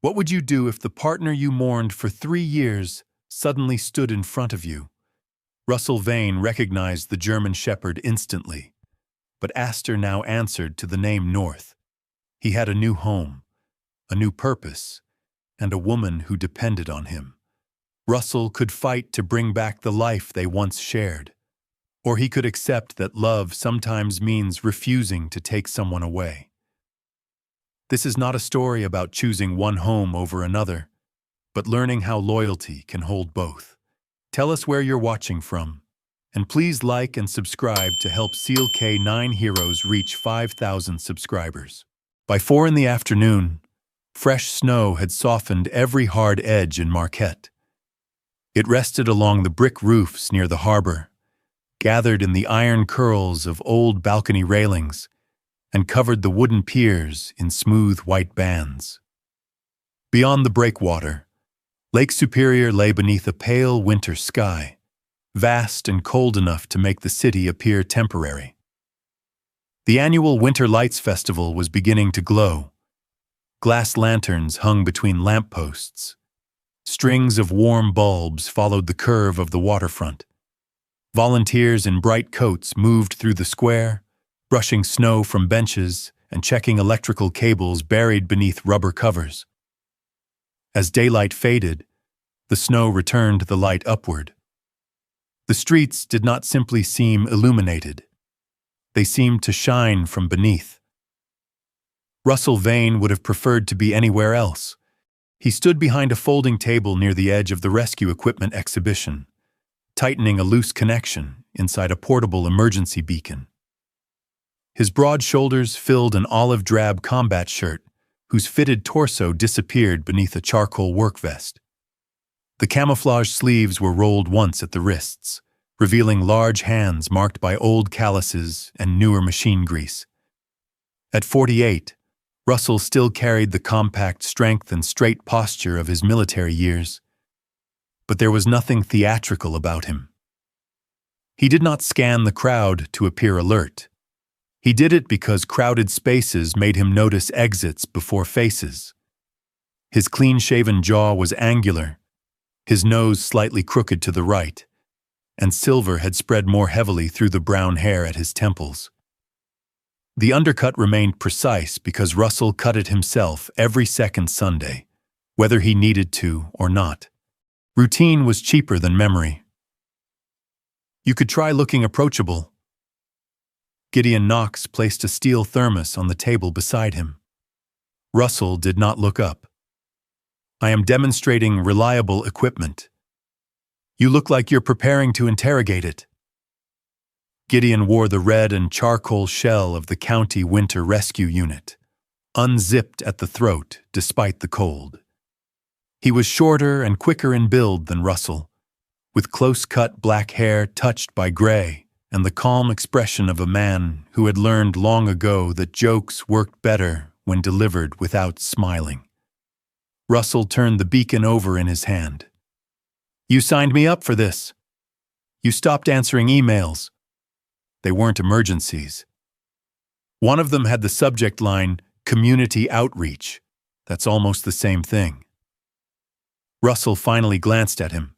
What would you do if the partner you mourned for 3 years suddenly stood in front of you? Russell Vane recognized the German shepherd instantly, but Aster now answered to the name North. He had a new home, a new purpose, and a woman who depended on him. Russell could fight to bring back the life they once shared, or he could accept that love sometimes means refusing to take someone away. This is not a story about choosing one home over another, but learning how loyalty can hold both. Tell us where you're watching from, and please like and subscribe to help Seal K9 Heroes reach 5,000 subscribers. By 4 in the afternoon, fresh snow had softened every hard edge in Marquette. It rested along the brick roofs near the harbor, gathered in the iron curls of old balcony railings, and covered the wooden piers in smooth white bands. Beyond the breakwater, Lake Superior lay beneath a pale winter sky, vast and cold enough to make the city appear temporary. The annual Winter Lights Festival was beginning to glow. Glass lanterns hung between lampposts. Strings of warm bulbs followed the curve of the waterfront. Volunteers in bright coats moved through the square, brushing snow from benches and checking electrical cables buried beneath rubber covers. As daylight faded, the snow returned the light upward. The streets did not simply seem illuminated. They seemed to shine from beneath. Russell Vane would have preferred to be anywhere else. He stood behind a folding table near the edge of the rescue equipment exhibition, tightening a loose connection inside a portable emergency beacon. His broad shoulders filled an olive-drab combat shirt whose fitted torso disappeared beneath a charcoal work vest. The camouflage sleeves were rolled once at the wrists, revealing large hands marked by old calluses and newer machine grease. At 48, Russell still carried the compact strength and straight posture of his military years. But there was nothing theatrical about him. He did not scan the crowd to appear alert. He did it because crowded spaces made him notice exits before faces. His clean-shaven jaw was angular, his nose slightly crooked to the right, and silver had spread more heavily through the brown hair at his temples. The undercut remained precise because Russell cut it himself every second Sunday, whether he needed to or not. Routine was cheaper than memory. You could try looking approachable. Gideon Knox placed a steel thermos on the table beside him. Russell did not look up. I am demonstrating reliable equipment. You look like you're preparing to interrogate it. Gideon wore the red and charcoal shell of the County Winter Rescue Unit, unzipped at the throat despite the cold. He was shorter and quicker in build than Russell, with close-cut black hair touched by gray and the calm expression of a man who had learned long ago that jokes worked better when delivered without smiling. Russell turned the beacon over in his hand. You signed me up for this. You stopped answering emails. They weren't emergencies. One of them had the subject line, Community Outreach. That's almost the same thing. Russell finally glanced at him.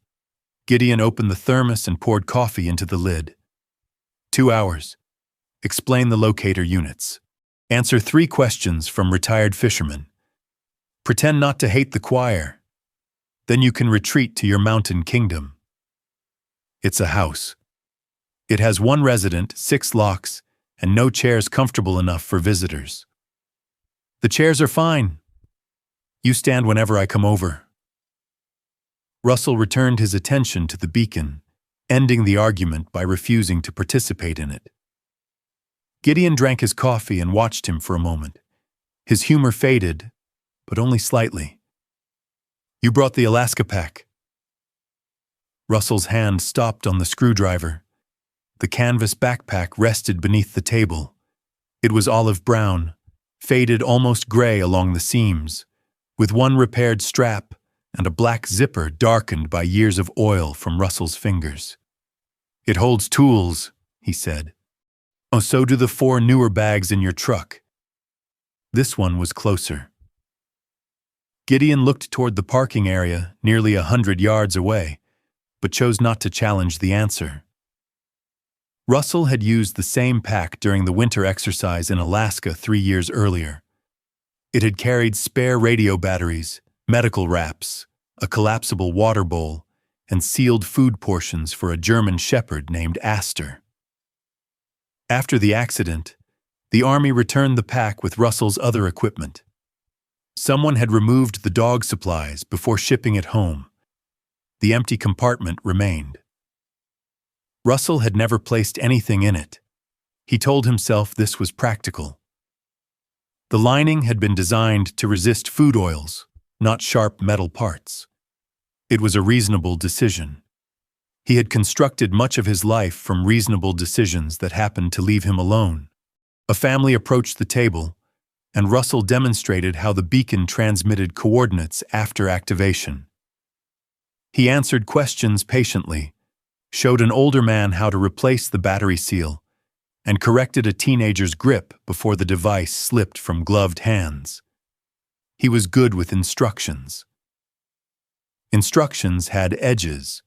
Gideon opened the thermos and poured coffee into the lid. 2 hours. Explain the locator units. Answer 3 questions from retired fishermen. Pretend not to hate the choir. Then you can retreat to your mountain kingdom. It's a house. It has 1 resident, 6 locks, and no chairs comfortable enough for visitors. The chairs are fine. You stand whenever I come over. Russell returned his attention to the beacon, ending the argument by refusing to participate in it. Gideon drank his coffee and watched him for a moment. His humor faded, but only slightly. You brought the Alaska pack. Russell's hand stopped on the screwdriver. The canvas backpack rested beneath the table. It was olive brown, faded almost gray along the seams, with 1 repaired strap and a black zipper darkened by years of oil from Russell's fingers. It holds tools, he said. Oh, so do the 4 newer bags in your truck. This one was closer. Gideon looked toward the parking area, nearly 100 yards away, but chose not to challenge the answer. Russell had used the same pack during the winter exercise in Alaska 3 years earlier. It had carried spare radio batteries, medical wraps, a collapsible water bowl, and sealed food portions for a German shepherd named Aster. After the accident, the Army returned the pack with Russell's other equipment. Someone had removed the dog supplies before shipping it home. The empty compartment remained. Russell had never placed anything in it. He told himself this was practical. The lining had been designed to resist food oils, not sharp metal parts. It was a reasonable decision. He had constructed much of his life from reasonable decisions that happened to leave him alone. A family approached the table, and Russell demonstrated how the beacon transmitted coordinates after activation. He answered questions patiently, showed an older man how to replace the battery seal, and corrected a teenager's grip before the device slipped from gloved hands. He was good with instructions. Instructions had edges.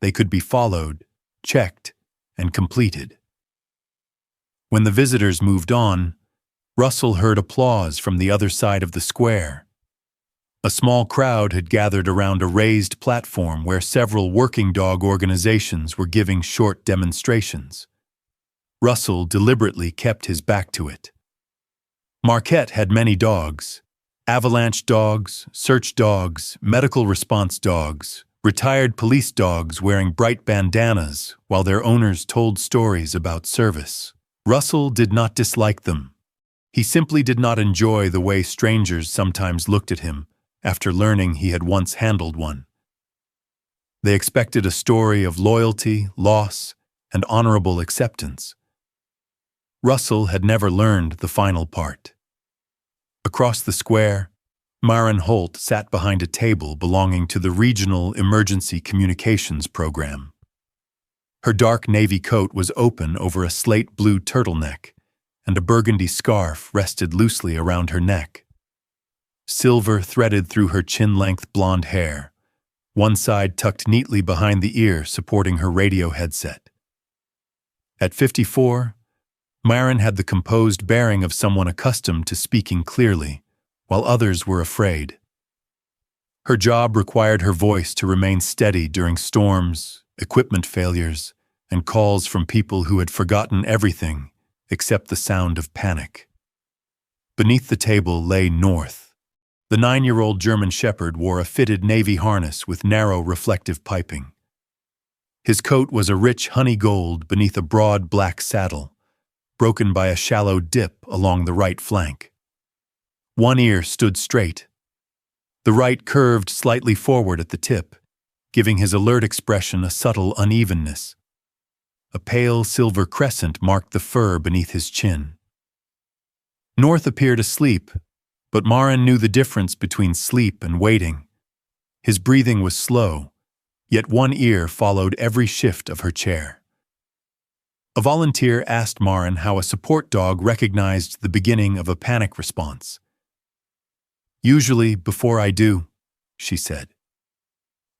They could be followed, checked, and completed. When the visitors moved on, Russell heard applause from the other side of the square. A small crowd had gathered around a raised platform where several working dog organizations were giving short demonstrations. Russell deliberately kept his back to it. Marquette had many dogs: avalanche dogs, search dogs, medical response dogs, retired police dogs wearing bright bandanas while their owners told stories about service. Russell did not dislike them. He simply did not enjoy the way strangers sometimes looked at him after learning he had once handled one. They expected a story of loyalty, loss, and honorable acceptance. Russell had never learned the final part. Across the square, Maren Holt sat behind a table belonging to the Regional Emergency Communications Program. Her dark navy coat was open over a slate blue turtleneck, and a burgundy scarf rested loosely around her neck. Silver threaded through her chin-length blonde hair, one side tucked neatly behind the ear supporting her radio headset. At 54, Maren had the composed bearing of someone accustomed to speaking clearly, while others were afraid. Her job required her voice to remain steady during storms, equipment failures, and calls from people who had forgotten everything except the sound of panic. Beneath the table lay North. The 9-year-old German shepherd wore a fitted navy harness with narrow reflective piping. His coat was a rich honey gold beneath a broad black saddle, broken by a shallow dip along the right flank. One ear stood straight. The right curved slightly forward at the tip, giving his alert expression a subtle unevenness. A pale silver crescent marked the fur beneath his chin. North appeared asleep, but Maren knew the difference between sleep and waiting. His breathing was slow, yet one ear followed every shift of her chair. A volunteer asked Maren how a support dog recognized the beginning of a panic response. "Usually before I do," she said.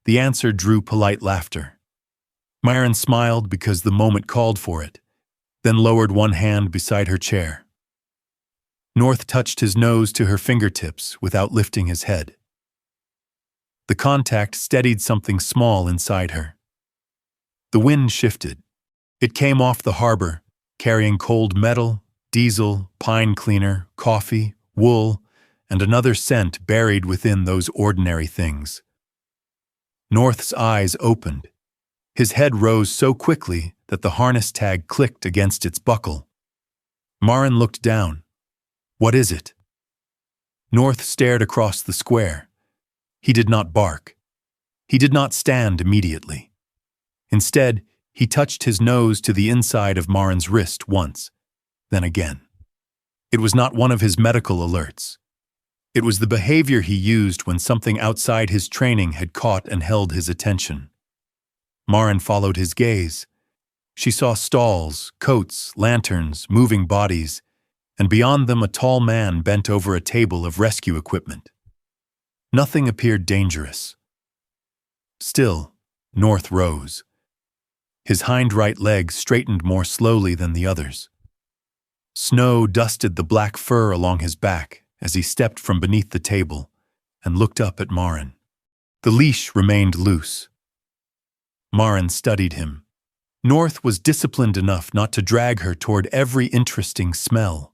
The answer drew polite laughter. Maren smiled because the moment called for it, then lowered one hand beside her chair. North touched his nose to her fingertips without lifting his head. The contact steadied something small inside her. The wind shifted. It came off the harbor, carrying cold metal, diesel, pine cleaner, coffee, wool, and another scent buried within those ordinary things. North's eyes opened. His head rose so quickly that the harness tag clicked against its buckle. Maren looked down. "What is it?" North stared across the square. He did not bark. He did not stand immediately. Instead, he touched his nose to the inside of Maren's wrist once, then again. It was not one of his medical alerts. It was the behavior he used when something outside his training had caught and held his attention. Maren followed his gaze. She saw stalls, coats, lanterns, moving bodies, and beyond them a tall man bent over a table of rescue equipment. Nothing appeared dangerous. Still, North rose. His hind right leg straightened more slowly than the others. Snow dusted the black fur along his back as he stepped from beneath the table and looked up at Maren. The leash remained loose. Maren studied him. North was disciplined enough not to drag her toward every interesting smell.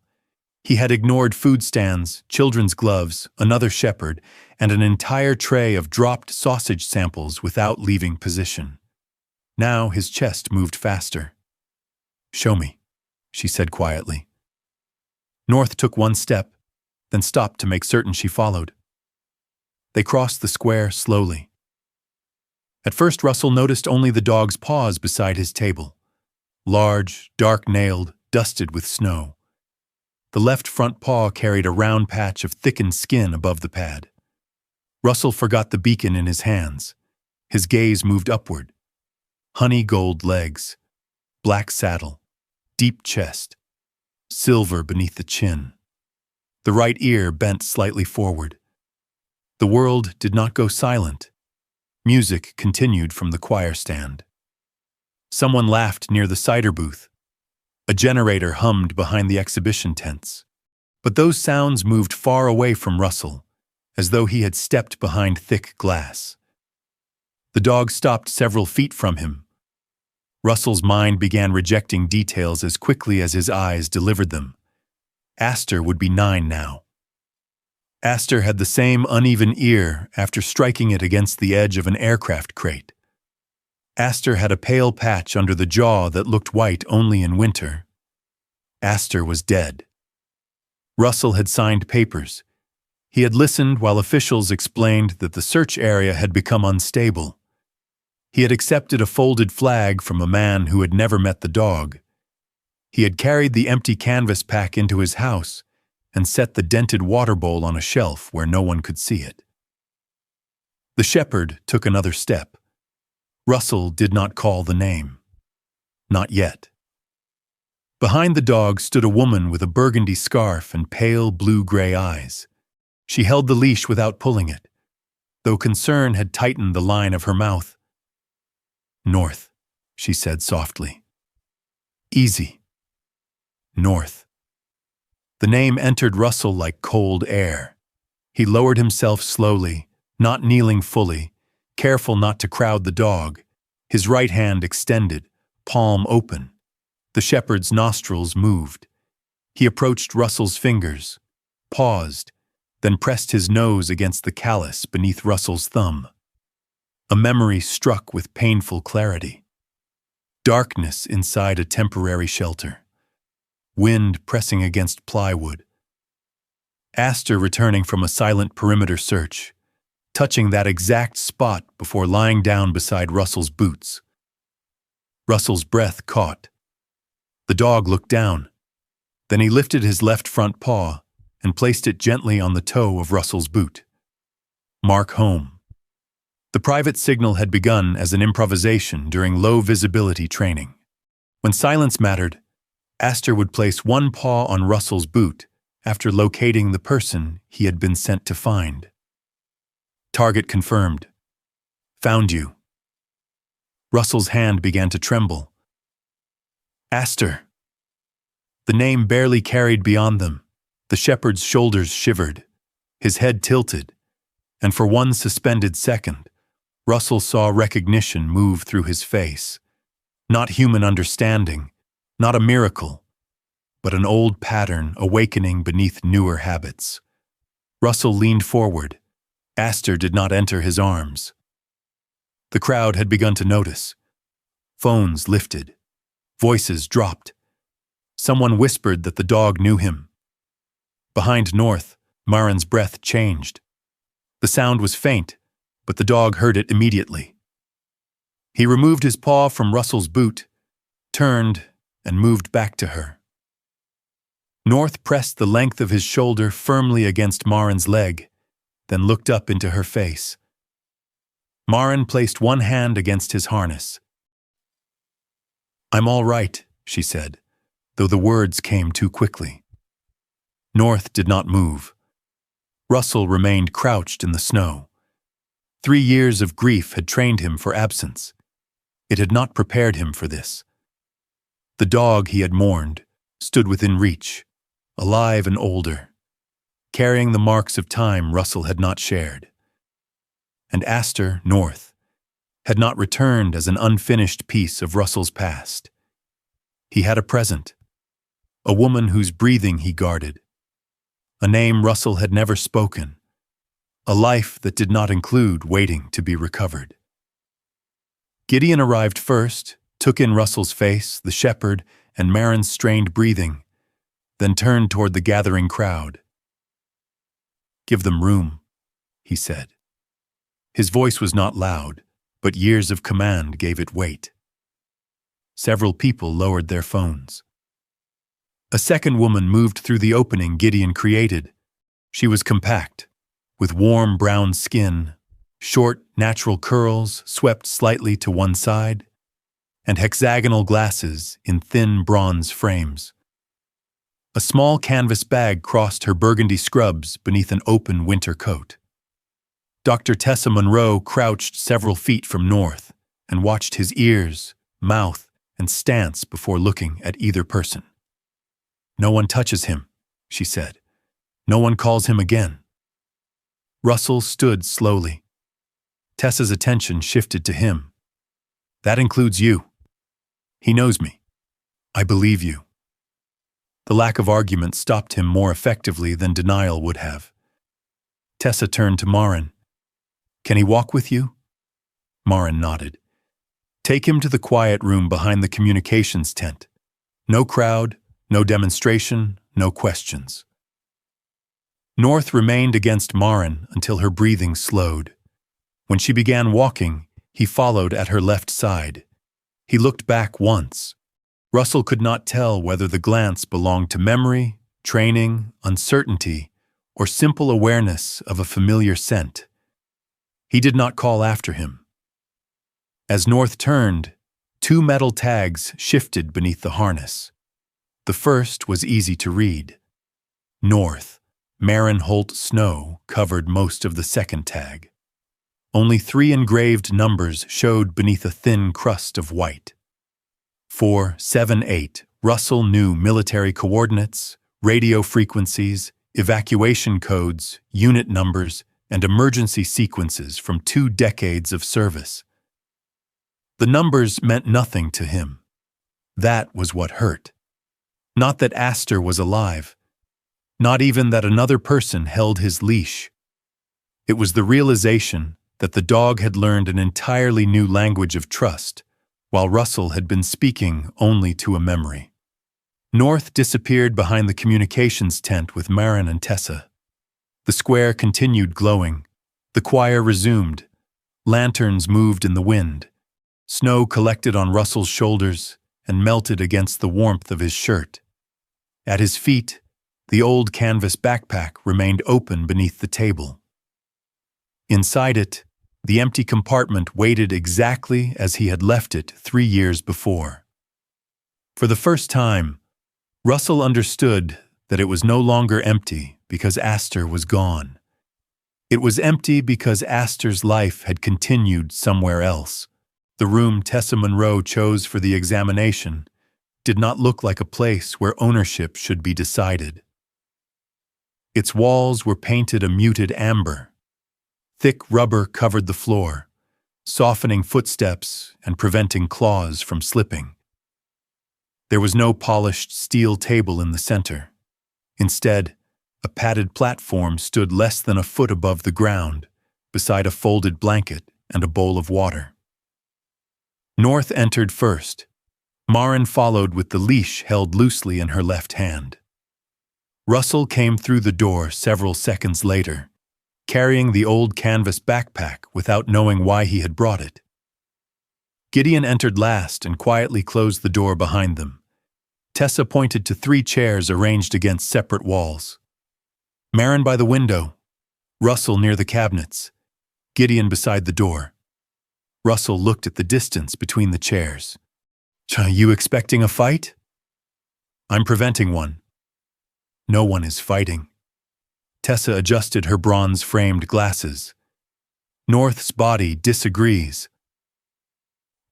He had ignored food stands, children's gloves, another shepherd, and an entire tray of dropped sausage samples without leaving position. Now his chest moved faster. "Show me," she said quietly. North took one step, then stopped to make certain she followed. They crossed the square slowly. At first, Russell noticed only the dog's paws beside his table. Large, dark-nailed, dusted with snow. The left front paw carried a round patch of thickened skin above the pad. Russell forgot the beacon in his hands. His gaze moved upward. Honey gold legs, black saddle, deep chest, silver beneath the chin. The right ear bent slightly forward. The world did not go silent. Music continued from the choir stand. Someone laughed near the cider booth. A generator hummed behind the exhibition tents. But those sounds moved far away from Russell, as though he had stepped behind thick glass. The dog stopped several feet from him. Russell's mind began rejecting details as quickly as his eyes delivered them. Aster would be 9 now. Aster had the same uneven ear after striking it against the edge of an aircraft crate. Aster had a pale patch under the jaw that looked white only in winter. Aster was dead. Russell had signed papers. He had listened while officials explained that the search area had become unstable. He had accepted a folded flag from a man who had never met the dog. He had carried the empty canvas pack into his house and set the dented water bowl on a shelf where no one could see it. The shepherd took another step. Russell did not call the name. Not yet. Behind the dog stood a woman with a burgundy scarf and pale blue-gray eyes. She held the leash without pulling it, though concern had tightened the line of her mouth. "North," she said softly. "Easy. North." The name entered Russell like cold air. He lowered himself slowly, not kneeling fully, careful not to crowd the dog, his right hand extended, palm open. The shepherd's nostrils moved. He approached Russell's fingers, paused, then pressed his nose against the callus beneath Russell's thumb. A memory struck with painful clarity. Darkness inside a temporary shelter. Wind pressing against plywood. Aster returning from a silent perimeter search, touching that exact spot before lying down beside Russell's boots. Russell's breath caught. The dog looked down. Then he lifted his left front paw and placed it gently on the toe of Russell's boot. Mark home. The private signal had begun as an improvisation during low-visibility training. When silence mattered, Aster would place one paw on Russell's boot after locating the person he had been sent to find. Target confirmed. Found you. Russell's hand began to tremble. Aster. The name barely carried beyond them. The shepherd's shoulders shivered, his head tilted, and for one suspended second, Russell saw recognition move through his face. Not human understanding, not a miracle, but an old pattern awakening beneath newer habits. Russell leaned forward. Aster did not enter his arms. The crowd had begun to notice. Phones lifted. Voices dropped. Someone whispered that the dog knew him. Behind North, Maren's breath changed. The sound was faint, but the dog heard it immediately. He removed his paw from Russell's boot, turned, and moved back to her. North pressed the length of his shoulder firmly against Maren's leg, then looked up into her face. Maren placed one hand against his harness. "I'm all right," she said, though the words came too quickly. North did not move. Russell remained crouched in the snow. 3 years of grief had trained him for absence. It had not prepared him for this. The dog he had mourned stood within reach, alive and older, carrying the marks of time Russell had not shared. And Aster, North, had not returned as an unfinished piece of Russell's past. He had a present, a woman whose breathing he guarded, a name Russell had never spoken, a life that did not include waiting to be recovered. Gideon arrived first, took in Russell's face, the shepherd, and Maren's strained breathing, then turned toward the gathering crowd. "Give them room," he said. His voice was not loud, but years of command gave it weight. Several people lowered their phones. A second woman moved through the opening Gideon created. She was compact, with warm brown skin, short, natural curls swept slightly to one side, and hexagonal glasses in thin bronze frames. A small canvas bag crossed her burgundy scrubs beneath an open winter coat. Dr. Tessa Monroe crouched several feet from North and watched his ears, mouth, and stance before looking at either person. "No one touches him," she said. "No one calls him again." Russell stood slowly. Tessa's attention shifted to him. "That includes you. He knows me. I believe you." The lack of argument stopped him more effectively than denial would have. Tessa turned to Maren. "Can he walk with you?" Maren nodded. "Take him to the quiet room behind the communications tent. No crowd, no demonstration, no questions." North remained against Maren until her breathing slowed. When she began walking, he followed at her left side. He looked back once. Russell could not tell whether the glance belonged to memory, training, uncertainty, or simple awareness of a familiar scent. He did not call after him. As North turned, 2 metal tags shifted beneath the harness. The first was easy to read. North, Maren Holt Snow covered most of the second tag. Only 3 engraved numbers showed beneath a thin crust of white. 478. Russell knew military coordinates, radio frequencies, evacuation codes, unit numbers, and emergency sequences from 2 decades of service. The numbers meant nothing to him. That was what hurt. Not that Aster was alive. Not even that another person held his leash. It was the realization that the dog had learned an entirely new language of trust, while Russell had been speaking only to a memory. North disappeared behind the communications tent with Maren and Tessa. The square continued glowing. The choir resumed. Lanterns moved in the wind. Snow collected on Russell's shoulders and melted against the warmth of his shirt. At his feet, the old canvas backpack remained open beneath the table. Inside it, the empty compartment waited exactly as he had left it 3 years before. For the first time, Russell understood that it was no longer empty because Aster was gone. It was empty because Aster's life had continued somewhere else. The room Tessa Monroe chose for the examination did not look like a place where ownership should be decided. Its walls were painted a muted amber. Thick rubber covered the floor, softening footsteps and preventing claws from slipping. There was no polished steel table in the center. Instead, a padded platform stood less than a foot above the ground, beside a folded blanket and a bowl of water. North entered first. Maren followed with the leash held loosely in her left hand. Russell came through the door several seconds later, carrying the old canvas backpack without knowing why he had brought it. Gideon entered last and quietly closed the door behind them. Tessa pointed to 3 chairs arranged against separate walls. Maren by the window, Russell near the cabinets, Gideon beside the door. Russell looked at the distance between the chairs. "You expecting a fight?" "I'm preventing one." "No one is fighting." Tessa adjusted her bronze-framed glasses. North's body disagrees.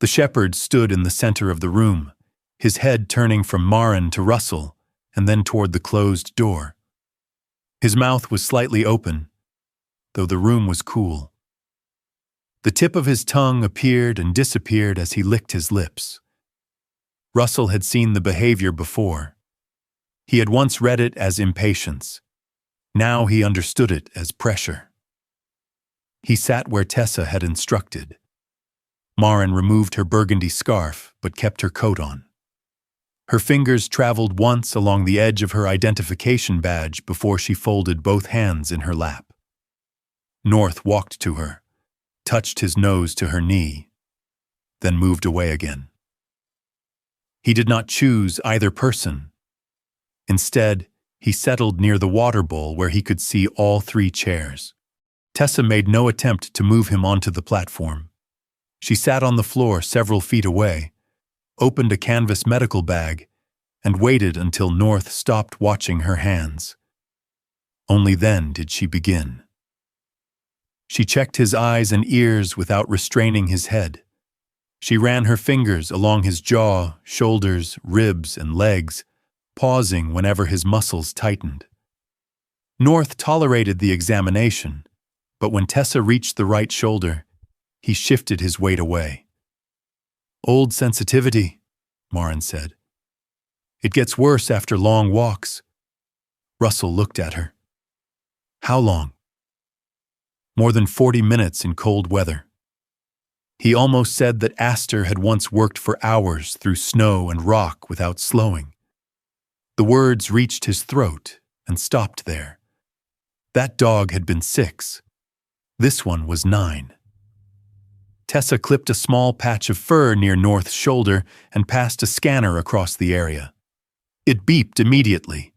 The shepherd stood in the center of the room, his head turning from Maren to Russell and then toward the closed door. His mouth was slightly open, though the room was cool. The tip of his tongue appeared and disappeared as he licked his lips. Russell had seen the behavior before. He had once read it as impatience. Now he understood it as pressure. He sat where Tessa had instructed. Maren removed her burgundy scarf but kept her coat on. Her fingers traveled once along the edge of her identification badge before she folded both hands in her lap. North walked to her, touched his nose to her knee, then moved away again. He did not choose either person. Instead, he settled near the water bowl where he could see all three chairs. Tessa made no attempt to move him onto the platform. She sat on the floor several feet away, opened a canvas medical bag, and waited until North stopped watching her hands. Only then did she begin. She checked his eyes and ears without restraining his head. She ran her fingers along his jaw, shoulders, ribs, and legs, pausing whenever his muscles tightened. North tolerated the examination, but when Tessa reached the right shoulder, he shifted his weight away. "Old sensitivity," Maren said. "It gets worse after long walks." Russell looked at her. "How long?" "More than 40 minutes in cold weather." He almost said that Aster had once worked for hours through snow and rock without slowing. The words reached his throat and stopped there. That dog had been 6. This one was 9. Tessa clipped a small patch of fur near North's shoulder and passed a scanner across the area. It beeped immediately.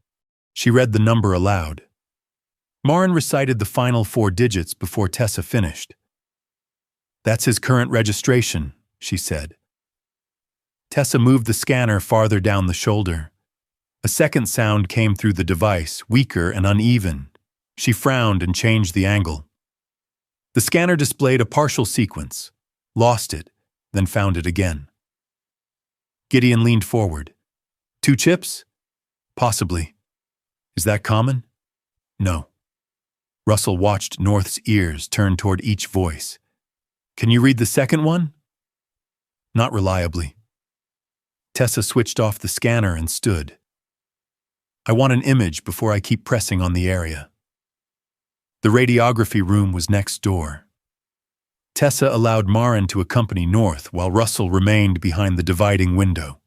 She read the number aloud. Maren recited the final 4 digits before Tessa finished. "That's his current registration," she said. Tessa moved the scanner farther down the shoulder. A second sound came through the device, weaker and uneven. She frowned and changed the angle. The scanner displayed a partial sequence, lost it, then found it again. Gideon leaned forward. "2 chips? Possibly. Is that common?" "No." Russell watched North's ears turn toward each voice. "Can you read the second one?" "Not reliably." Tessa switched off the scanner and stood. "I want an image before I keep pressing on the area." The radiography room was next door. Tessa allowed Maren to accompany North while Russell remained behind the dividing window.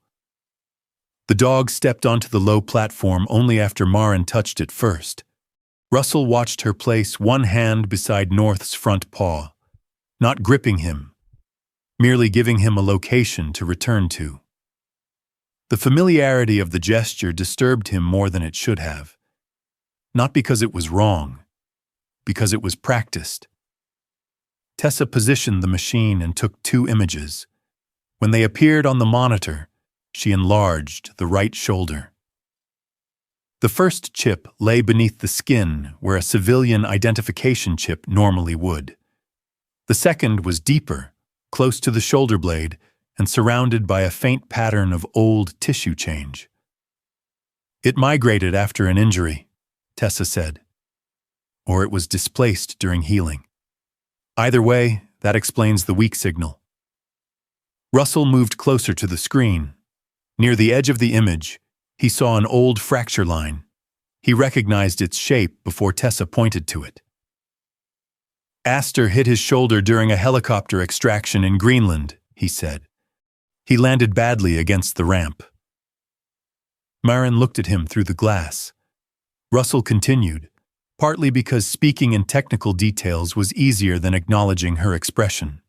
The dog stepped onto the low platform only after Maren touched it first. Russell watched her place one hand beside North's front paw, not gripping him, merely giving him a location to return to. The familiarity of the gesture disturbed him more than it should have. Not because it was wrong, because it was practiced. Tessa positioned the machine and took 2 images. When they appeared on the monitor, she enlarged the right shoulder. The first chip lay beneath the skin where a civilian identification chip normally would. The second was deeper, close to the shoulder blade, and surrounded by a faint pattern of old tissue change. "It migrated after an injury," Tessa said. "Or it was displaced during healing. Either way, that explains the weak signal." Russell moved closer to the screen. Near the edge of the image, he saw an old fracture line. He recognized its shape before Tessa pointed to it. "Aster hit his shoulder during a helicopter extraction in Greenland," he said. "He landed badly against the ramp." Maren looked at him through the glass. Russell continued, partly because speaking in technical details was easier than acknowledging her expression.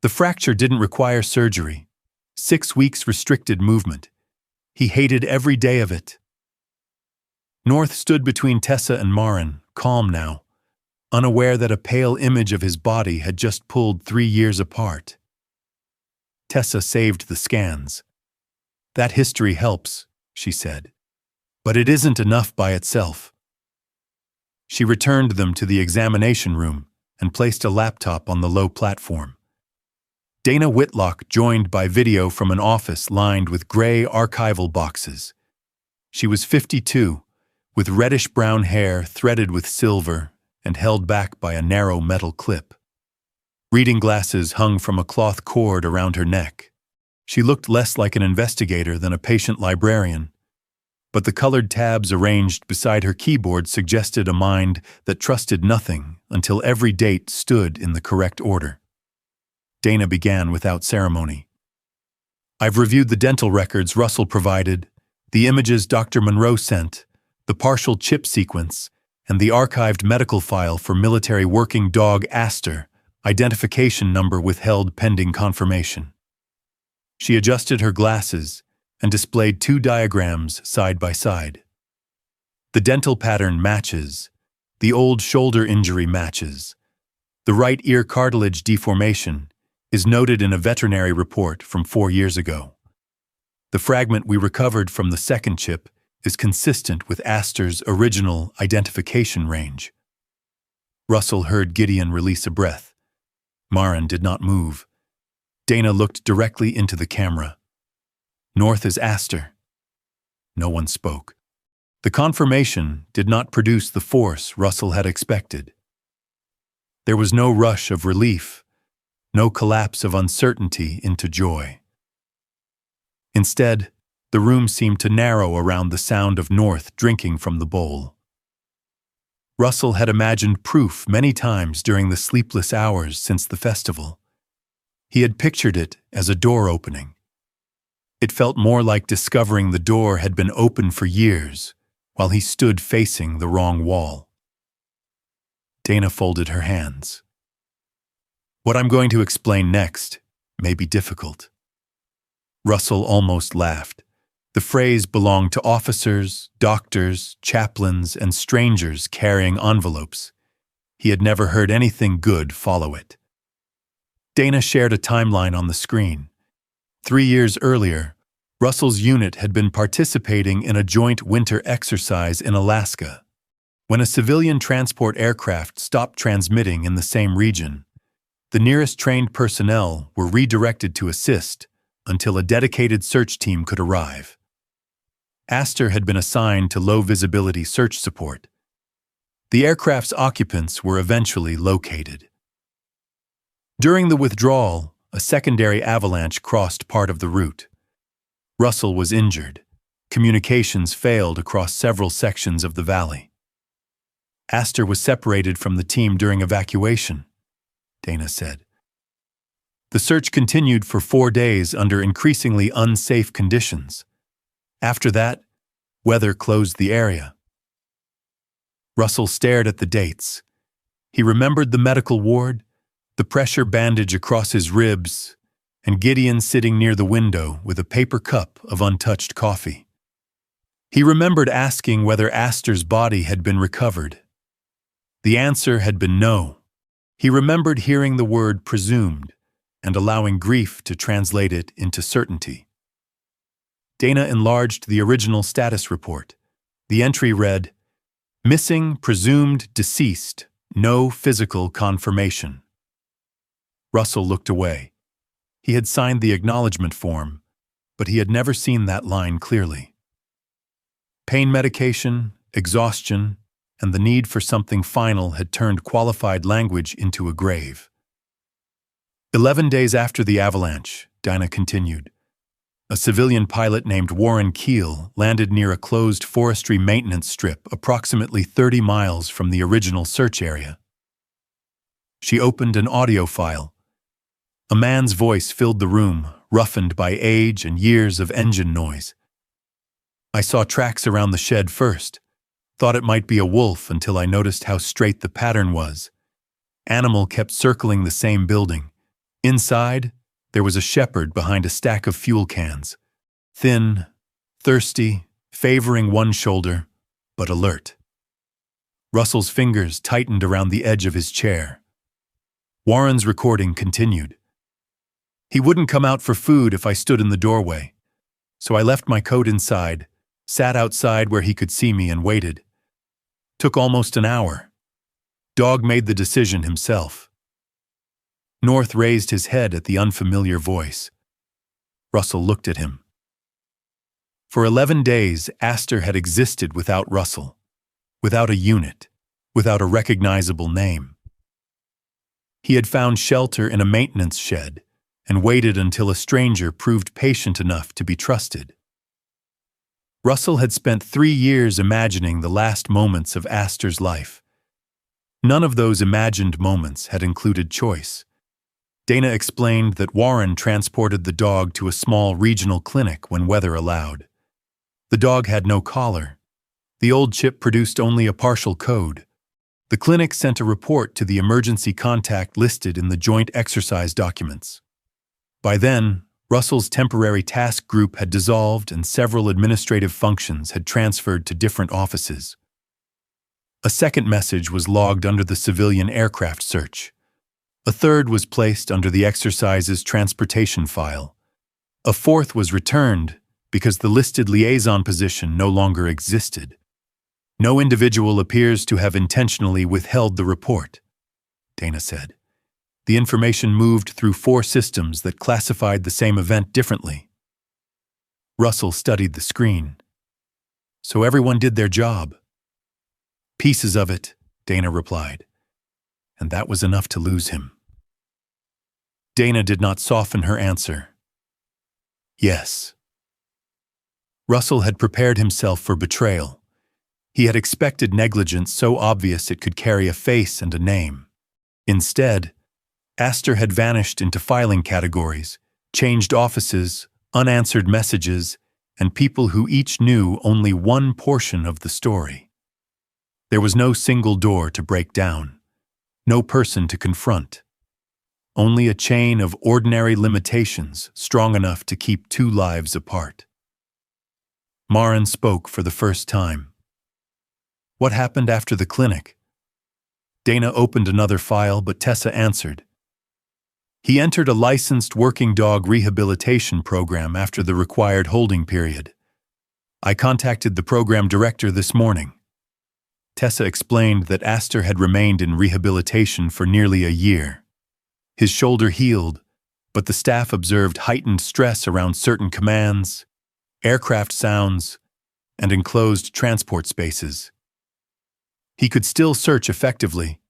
"The fracture didn't require surgery. 6 weeks restricted movement. He hated every day of it." North stood between Tessa and Maren, calm now, unaware that a pale image of his body had just pulled 3 years apart. Tessa saved the scans. "That history helps," she said. "But it isn't enough by itself." She returned them to the examination room and placed a laptop on the low platform. Dana Whitlock joined by video from an office lined with gray archival boxes. She was 52, with reddish-brown hair threaded with silver and held back by a narrow metal clip. Reading glasses hung from a cloth cord around her neck. She looked less like an investigator than a patient librarian, but the colored tabs arranged beside her keyboard suggested a mind that trusted nothing until every date stood in the correct order. Dana began without ceremony. "I've reviewed the dental records Russell provided, the images Dr. Monroe sent, the partial chip sequence, and the archived medical file for military working dog Aster, identification number withheld pending confirmation." She adjusted her glasses and displayed 2 diagrams side by side. The dental pattern matches. The old shoulder injury matches. The right ear cartilage deformation is noted in a veterinary report from 4 years ago. The fragment we recovered from the second chip is consistent with Aster's original identification range. Russell heard Gideon release a breath. Maren did not move. Dana looked directly into the camera. "North is Aster." No one spoke. The confirmation did not produce the force Russell had expected. There was no rush of relief, no collapse of uncertainty into joy. Instead, the room seemed to narrow around the sound of North drinking from the bowl. Russell had imagined proof many times during the sleepless hours since the festival. He had pictured it as a door opening. It felt more like discovering the door had been open for years while he stood facing the wrong wall. Dana folded her hands. "What I'm going to explain next may be difficult." Russell almost laughed. The phrase belonged to officers, doctors, chaplains, and strangers carrying envelopes. He had never heard anything good follow it. Dana shared a timeline on the screen. 3 years earlier, Russell's unit had been participating in a joint winter exercise in Alaska. When a civilian transport aircraft stopped transmitting in the same region, the nearest trained personnel were redirected to assist until a dedicated search team could arrive. Aster had been assigned to low-visibility search support. The aircraft's occupants were eventually located. During the withdrawal, a secondary avalanche crossed part of the route. Russell was injured. Communications failed across several sections of the valley. Aster was separated from the team during evacuation, Dana said. The search continued for 4 days under increasingly unsafe conditions. After that, weather closed the area. Russell stared at the dates. He remembered the medical ward, the pressure bandage across his ribs, and Gideon sitting near the window with a paper cup of untouched coffee. He remembered asking whether Aster's body had been recovered. The answer had been no. He remembered hearing the word presumed and allowing grief to translate it into certainty. Dana enlarged the original status report. The entry read, "Missing, presumed, deceased, no physical confirmation." Russell looked away. He had signed the acknowledgement form, but he had never seen that line clearly. Pain medication, exhaustion, and the need for something final had turned qualified language into a grave. 11 days after the avalanche, Dana continued, a civilian pilot named Warren Keel landed near a closed forestry maintenance strip approximately 30 miles from the original search area. She opened an audio file. A man's voice filled the room, roughened by age and years of engine noise. "I saw tracks around the shed first. Thought it might be a wolf until I noticed how straight the pattern was. Animal kept circling the same building. Inside, there was a shepherd behind a stack of fuel cans. Thin, thirsty, favoring one shoulder, but alert." Russell's fingers tightened around the edge of his chair. Warren's recording continued. "He wouldn't come out for food if I stood in the doorway. So I left my coat inside, sat outside where he could see me and waited. Took almost an hour. Dog made the decision himself. North raised his head at the unfamiliar voice. Russell looked at him. For 11 days, Aster had existed without Russell, without a unit, without a recognizable name. He had found shelter in a maintenance shed and waited until a stranger proved patient enough to be trusted. Russell had spent 3 years imagining the last moments of Aster's life. None of those imagined moments had included choice. Dana explained that Warren transported the dog to a small regional clinic when weather allowed. The dog had no collar. The old chip produced only a partial code. The clinic sent a report to the emergency contact listed in the joint exercise documents. By then, Russell's temporary task group had dissolved and several administrative functions had transferred to different offices. A second message was logged under the civilian aircraft search. A third was placed under the exercise's transportation file. A fourth was returned because the listed liaison position no longer existed. No individual appears to have intentionally withheld the report, Dana said. The information moved through 4 systems that classified the same event differently. Russell studied the screen. So everyone did their job. Pieces of it, Dana replied. And that was enough to lose him. Dana did not soften her answer. Yes. Russell had prepared himself for betrayal. He had expected negligence so obvious it could carry a face and a name. Instead, Aster had vanished into filing categories, changed offices, unanswered messages, and people who each knew only one portion of the story. There was no single door to break down, no person to confront. Only a chain of ordinary limitations strong enough to keep 2 lives apart. Maren spoke for the first time. What happened after the clinic? Dana opened another file, but Tessa answered. He entered a licensed working dog rehabilitation program after the required holding period. I contacted the program director this morning. Tessa explained that Aster had remained in rehabilitation for nearly a year. His shoulder healed, but the staff observed heightened stress around certain commands, aircraft sounds, and enclosed transport spaces. He could still search effectively,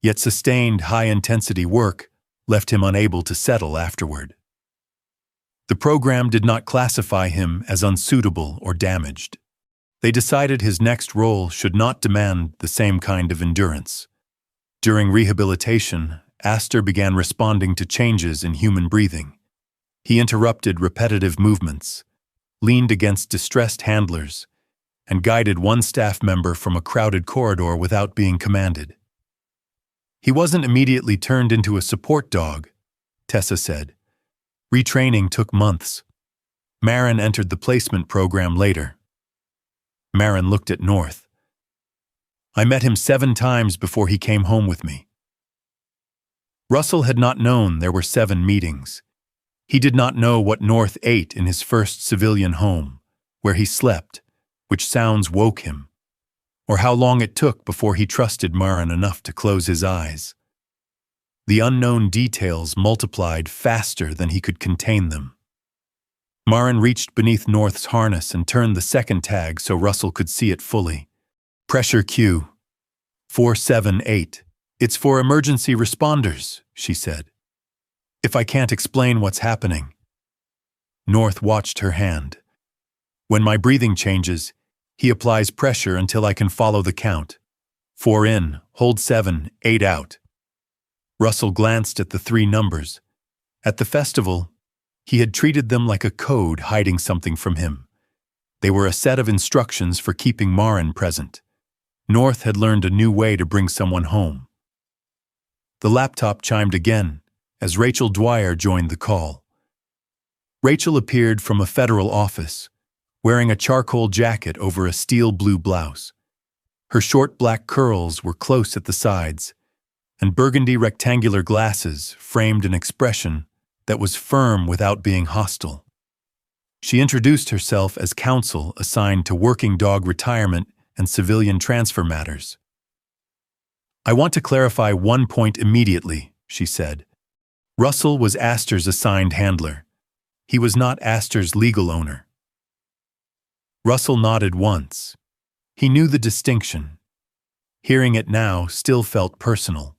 yet sustained high-intensity work left him unable to settle afterward. The program did not classify him as unsuitable or damaged. They decided his next role should not demand the same kind of endurance. During rehabilitation, Aster began responding to changes in human breathing. He interrupted repetitive movements, leaned against distressed handlers, and guided one staff member from a crowded corridor without being commanded. He wasn't immediately turned into a support dog, Tessa said. Retraining took months. Maren entered the placement program later. Maren looked at North. I met him 7 times before he came home with me. Russell had not known there were 7 meetings. He did not know what North ate in his first civilian home, where he slept, which sounds woke him, or how long it took before he trusted Maren enough to close his eyes. The unknown details multiplied faster than he could contain them. Maren reached beneath North's harness and turned the second tag so Russell could see it fully. Pressure Q. 478. It's for emergency responders, she said. If I can't explain what's happening. North watched her hand. When my breathing changes, he applies pressure until I can follow the count. 4 in, hold 7, 8 out. Russell glanced at the 3 numbers. At the festival, he had treated them like a code hiding something from him. They were a set of instructions for keeping Maren present. North had learned a new way to bring someone home. The laptop chimed again as Rachel Dwyer joined the call. Rachel appeared from a federal office, wearing a charcoal jacket over a steel blue blouse. Her short black curls were close at the sides, and burgundy rectangular glasses framed an expression that was firm without being hostile. She introduced herself as counsel assigned to working dog retirement and civilian transfer matters. "I want to clarify one point immediately," she said. "Russell was Aster's assigned handler. He was not Aster's legal owner." Russell nodded once. He knew the distinction. Hearing it now still felt personal.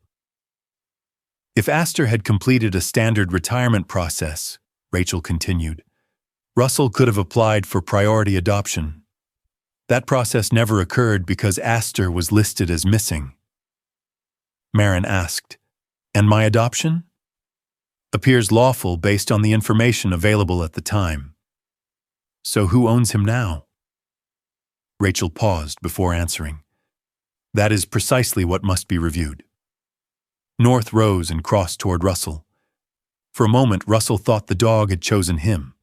"If Aster had completed a standard retirement process," Rachel continued, "Russell could have applied for priority adoption. That process never occurred because Aster was listed as missing." Maren asked, "And my adoption?" "Appears lawful based on the information available at the time." "So who owns him now?" Rachel paused before answering. "That is precisely what must be reviewed." North rose and crossed toward Russell. For a moment, Russell thought the dog had chosen him.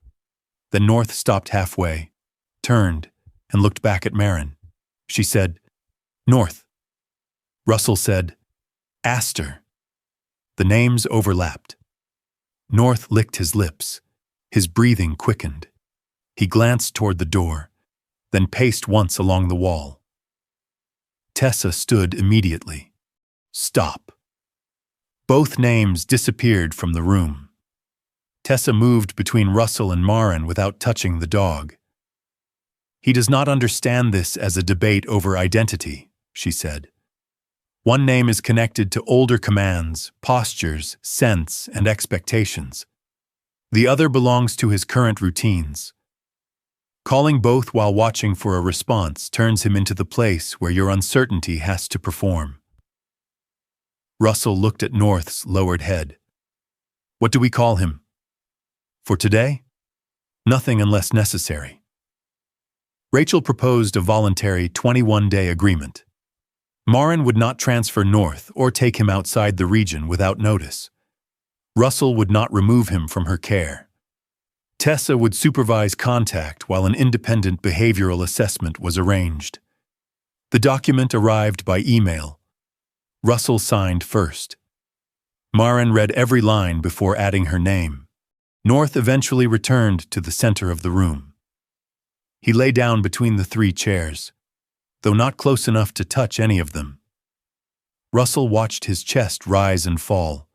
Then North stopped halfway, turned, and looked back at Maren. She said, "North." Russell said, "Aster." The names overlapped. North licked his lips. His breathing quickened. He glanced toward the door, then paced once along the wall. Tessa stood immediately. "Stop." Both names disappeared from the room. Tessa moved between Russell and Maren without touching the dog. "He does not understand this as a debate over identity," she said. "One name is connected to older commands, postures, scents, and expectations. The other belongs to his current routines. Calling both while watching for a response turns him into the place where your uncertainty has to perform." Russell looked at North's lowered head. "What do we call him?" "For today? Nothing unless necessary." Rachel proposed a voluntary 21-day agreement. Maren would not transfer North or take him outside the region without notice. Russell would not remove him from her care. Tessa would supervise contact while an independent behavioral assessment was arranged. The document arrived by email. Russell signed first. Maren read every line before adding her name. North eventually returned to the center of the room. He lay down between the three chairs, though not close enough to touch any of them. Russell watched his chest rise and fall.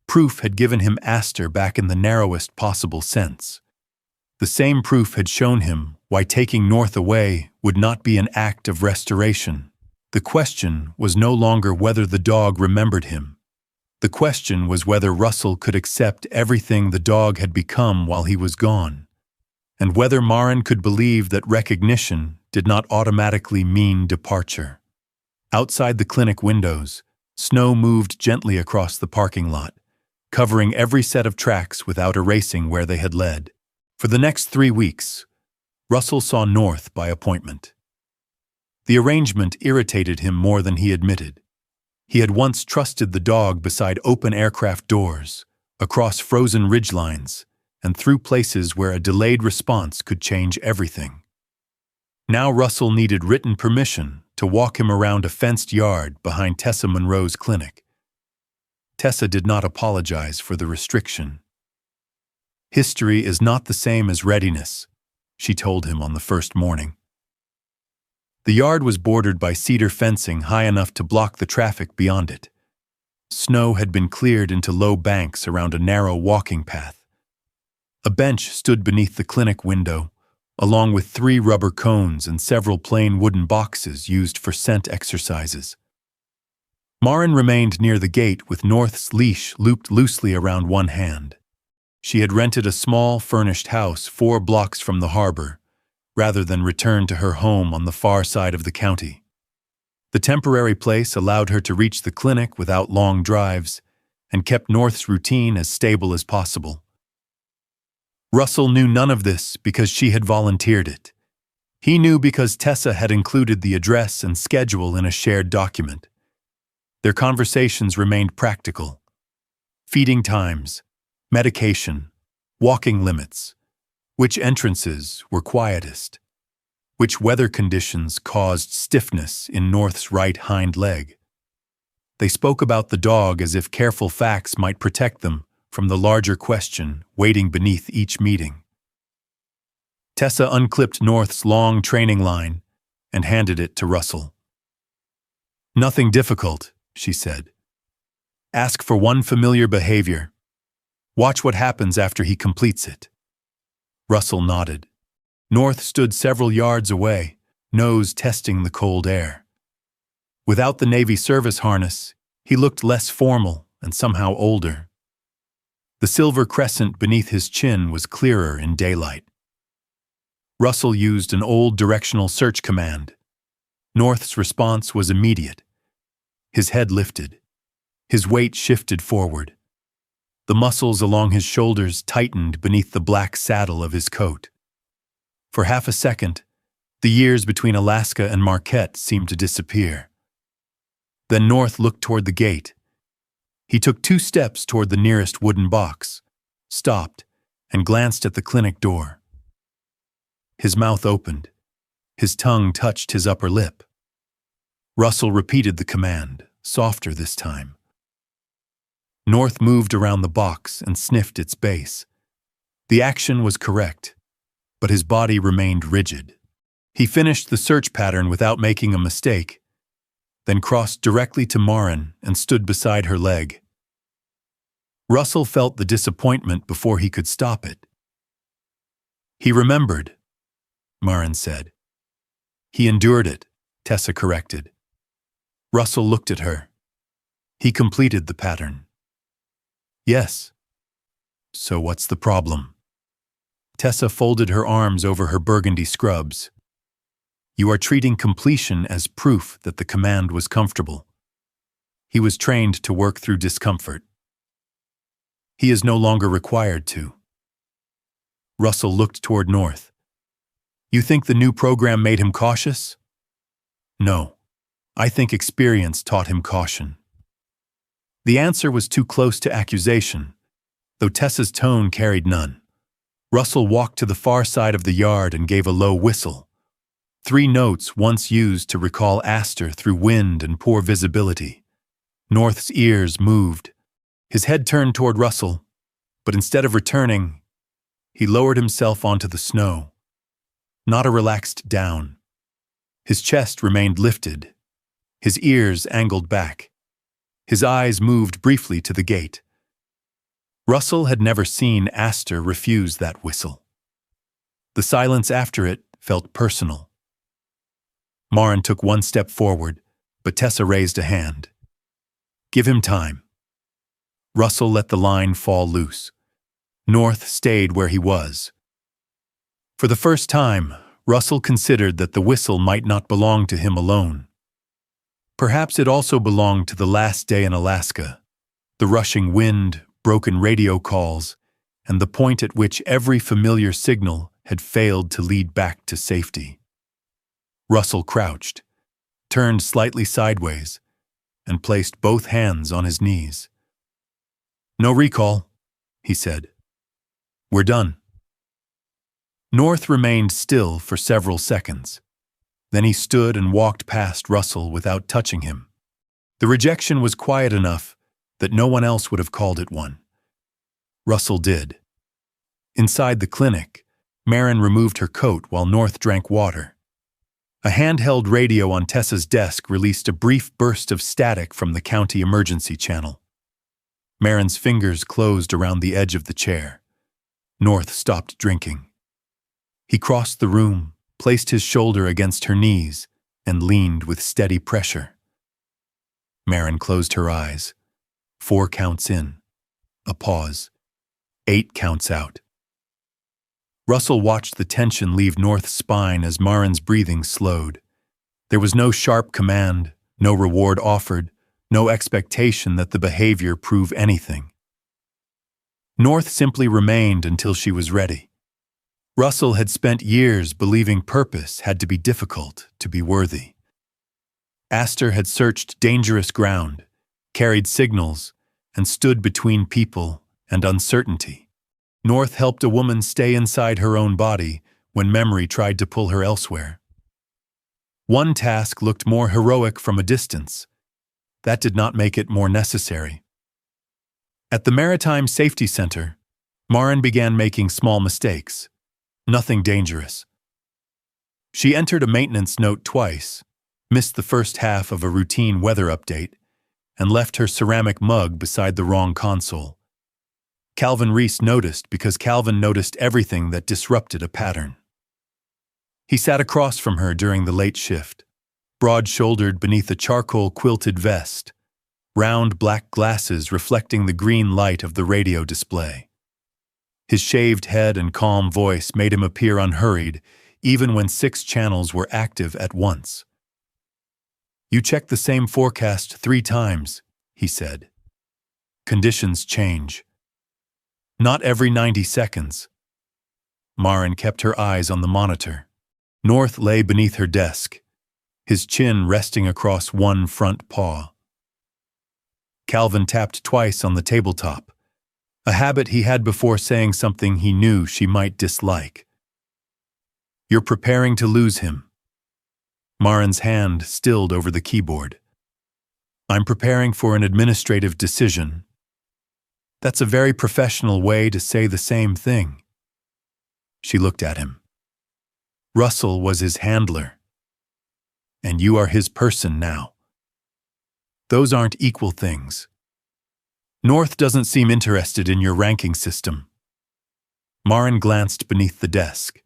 Proof had given him Aster back in the narrowest possible sense. The same proof had shown him why taking North away would not be an act of restoration. The question was no longer whether the dog remembered him. The question was whether Russell could accept everything the dog had become while he was gone, and whether Maren could believe that recognition did not automatically mean departure. Outside the clinic windows, snow moved gently across the parking lot, covering every set of tracks without erasing where they had led. For the next 3 weeks, Russell saw North by appointment. The arrangement irritated him more than he admitted. He had once trusted the dog beside open aircraft doors, across frozen ridgelines, and through places where a delayed response could change everything. Now Russell needed written permission to walk him around a fenced yard behind Tessa Monroe's clinic. Tessa did not apologize for the restriction. "History is not the same as readiness," she told him on the first morning. The yard was bordered by cedar fencing high enough to block the traffic beyond it. Snow had been cleared into low banks around a narrow walking path. A bench stood beneath the clinic window, along with 3 rubber cones and several plain wooden boxes used for scent exercises. Maren remained near the gate with North's leash looped loosely around one hand. She had rented a small, furnished house 4 blocks from the harbor, rather than return to her home on the far side of the county. The temporary place allowed her to reach the clinic without long drives and kept North's routine as stable as possible. Russell knew none of this because she had volunteered it. He knew because Tessa had included the address and schedule in a shared document. Their conversations remained practical. Feeding times, medication, walking limits, which entrances were quietest, which weather conditions caused stiffness in North's right hind leg. They spoke about the dog as if careful facts might protect them from the larger question waiting beneath each meeting. Tessa unclipped North's long training line, and handed it to Russell. "Nothing difficult," she said. "Ask for one familiar behavior. Watch what happens after he completes it." Russell nodded. North stood several yards away, nose testing the cold air. Without the Navy service harness, he looked less formal and somehow older. The silver crescent beneath his chin was clearer in daylight. Russell used an old directional search command. North's response was immediate. His head lifted. His weight shifted forward. The muscles along his shoulders tightened beneath the black saddle of his coat. For half a second, the years between Alaska and Marquette seemed to disappear. Then North looked toward the gate. He took 2 steps toward the nearest wooden box, stopped, and glanced at the clinic door. His mouth opened. His tongue touched his upper lip. Russell repeated the command, softer this time. North moved around the box and sniffed its base. The action was correct, but his body remained rigid. He finished the search pattern without making a mistake, then crossed directly to Maren and stood beside her leg. Russell felt the disappointment before he could stop it. "He remembered," Maren said. "He endured it," Tessa corrected. Russell looked at her. "He completed the pattern." "Yes. So what's the problem?" Tessa folded her arms over her burgundy scrubs. "You are treating completion as proof that the command was comfortable. He was trained to work through discomfort. He is no longer required to." Russell looked toward North. "You think the new program made him cautious?" "No. I think experience taught him caution." The answer was too close to accusation, though Tessa's tone carried none. Russell walked to the far side of the yard and gave a low whistle. 3 notes once used to recall Aster through wind and poor visibility. North's ears moved. His head turned toward Russell, but instead of returning, he lowered himself onto the snow. Not a relaxed down. His chest remained lifted. His ears angled back. His eyes moved briefly to the gate. Russell had never seen Aster refuse that whistle. The silence after it felt personal. Maren took 1 step forward, but Tessa raised a hand. "Give him time." Russell let the line fall loose. North stayed where he was. For the first time, Russell considered that the whistle might not belong to him alone. Perhaps it also belonged to the last day in Alaska, the rushing wind, broken radio calls, and the point at which every familiar signal had failed to lead back to safety. Russell crouched, turned slightly sideways, and placed both hands on his knees. "No recall," he said. "We're done." North remained still for several seconds. Then he stood and walked past Russell without touching him. The rejection was quiet enough that no one else would have called it one. Russell did. Inside the clinic, Maren removed her coat while North drank water. A handheld radio on Tessa's desk released a brief burst of static from the county emergency channel. Maren's fingers closed around the edge of the chair. North stopped drinking. He crossed the room, placed his shoulder against her knees, and leaned with steady pressure. Maren closed her eyes. 4 counts in. A pause. 8 counts out. Russell watched the tension leave North's spine as Maren's breathing slowed. There was no sharp command, no reward offered, no expectation that the behavior prove anything. North simply remained until she was ready. Russell had spent years believing purpose had to be difficult to be worthy. Aster had searched dangerous ground, carried signals, and stood between people and uncertainty. North helped a woman stay inside her own body when memory tried to pull her elsewhere. One task looked more heroic from a distance. That did not make it more necessary. At the Maritime Safety Center, Maren began making small mistakes. Nothing dangerous. She entered a maintenance note twice, missed the first half of a routine weather update, and left her ceramic mug beside the wrong console. Calvin Reese noticed because Calvin noticed everything that disrupted a pattern. He sat across from her during the late shift, broad-shouldered beneath a charcoal-quilted vest, round black glasses reflecting the green light of the radio display. His shaved head and calm voice made him appear unhurried, even when 6 channels were active at once. "You checked the same forecast 3 times, he said. "Conditions change. Not every 90 seconds. Maren kept her eyes on the monitor. North lay beneath her desk, his chin resting across one front paw. Calvin tapped twice on the tabletop, a habit he had before saying something he knew she might dislike. "You're preparing to lose him." Maren's hand stilled over the keyboard. "I'm preparing for an administrative decision." "That's a very professional way to say the same thing." She looked at him. "Russell was his handler. And you are his person now. Those aren't equal things. North doesn't seem interested in your ranking system." Maren glanced beneath the desk.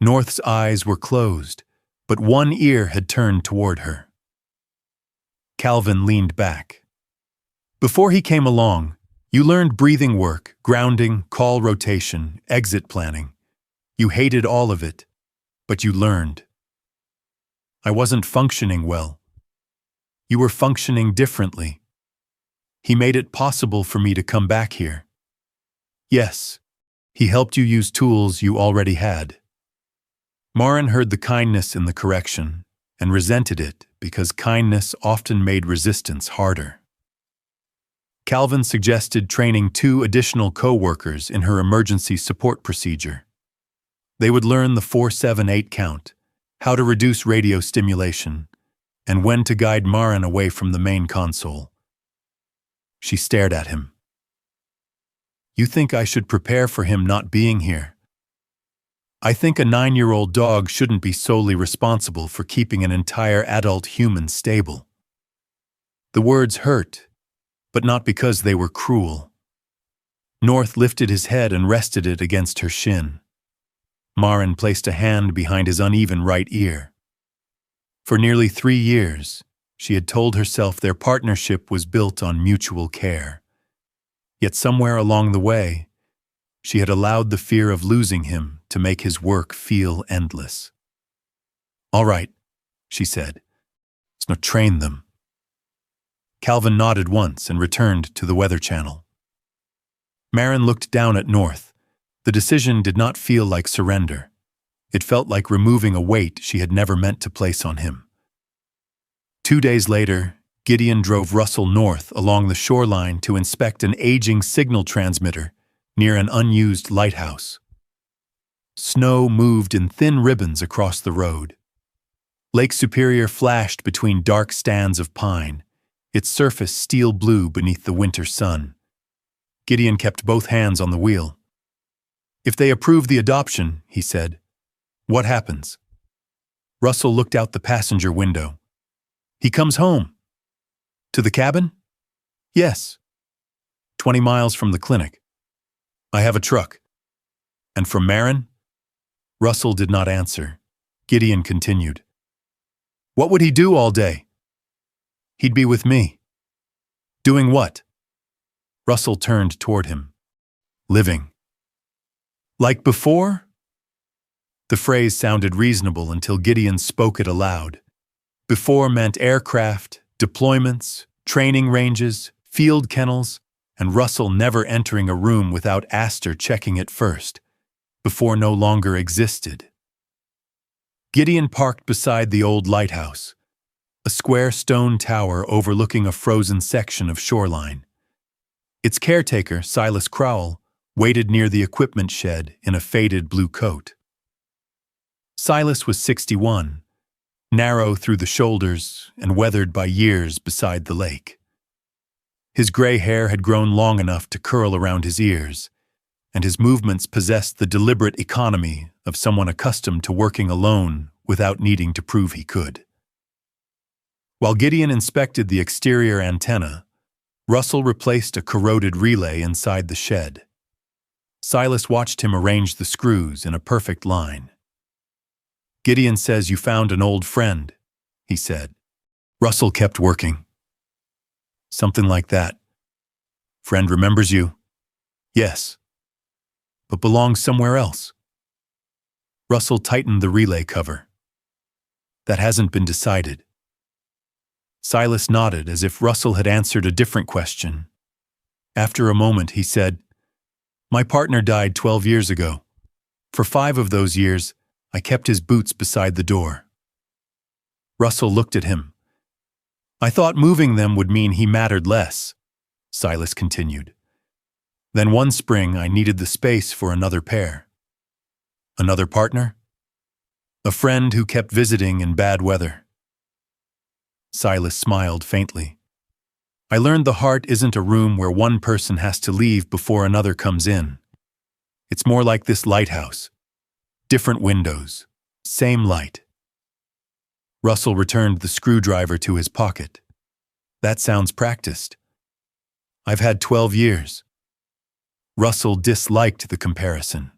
North's eyes were closed, but one ear had turned toward her. Calvin leaned back. "Before he came along, you learned breathing work, grounding, call rotation, exit planning. You hated all of it, but you learned. I wasn't functioning well. You were functioning differently. He made it possible for me to come back here. Yes, he helped you use tools you already had." Maren heard the kindness in the correction and resented it because kindness often made resistance harder. Calvin suggested training 2 additional co-workers in her emergency support procedure. They would learn the 4-7-8 count, how to reduce radio stimulation, and when to guide Maren away from the main console. She stared at him. "You think I should prepare for him not being here? I think a 9-year-old dog shouldn't be solely responsible for keeping an entire adult human stable." The words hurt, but not because they were cruel. North lifted his head and rested it against her shin. Maren placed a hand behind his uneven right ear. For nearly 3 years, she had told herself their partnership was built on mutual care. Yet somewhere along the way, she had allowed the fear of losing him to make his work feel endless. "All right," she said. "Let's not train them." Calvin nodded once and returned to the Weather Channel. Maren looked down at North. The decision did not feel like surrender. It felt like removing a weight she had never meant to place on him. 2 days later, Gideon drove Russell north along the shoreline to inspect an aging signal transmitter near an unused lighthouse. Snow moved in thin ribbons across the road. Lake Superior flashed between dark stands of pine, its surface steel blue beneath the winter sun. Gideon kept both hands on the wheel. "If they approve the adoption," he said, "what happens?" Russell looked out the passenger window. "He comes home." "To the cabin?" "Yes. 20 miles from the clinic. I have a truck." "And from Maren?" Russell did not answer. Gideon continued. "What would he do all day?" "He'd be with me." "Doing what?" Russell turned toward him. "Living." "Like before?" The phrase sounded reasonable until Gideon spoke it aloud. Before meant aircraft, deployments, training ranges, field kennels, and Russell never entering a room without Aster checking it first. Before no longer existed. Gideon parked beside the old lighthouse, a square stone tower overlooking a frozen section of shoreline. Its caretaker, Silas Crowell, waited near the equipment shed in a faded blue coat. Silas was 61, narrow through the shoulders and weathered by years beside the lake. His gray hair had grown long enough to curl around his ears, and his movements possessed the deliberate economy of someone accustomed to working alone without needing to prove he could. While Gideon inspected the exterior antenna, Russell replaced a corroded relay inside the shed. Silas watched him arrange the screws in a perfect line. "Gideon says you found an old friend," he said. Russell kept working. "Something like that. Friend remembers you?" "Yes, but belongs somewhere else." Russell tightened the relay cover. "That hasn't been decided." Silas nodded as if Russell had answered a different question. After a moment, he said, "My partner died 12 years ago. For 5 of those years, I kept his boots beside the door." Russell looked at him. "I thought moving them would mean he mattered less," Silas continued. "Then one spring I needed the space for another pair." "Another partner?" "A friend who kept visiting in bad weather." Silas smiled faintly. "I learned the heart isn't a room where one person has to leave before another comes in. It's more like this lighthouse. Different windows, same light." Russell returned the screwdriver to his pocket. "That sounds practiced." "I've had 12 years. Russell disliked the comparison.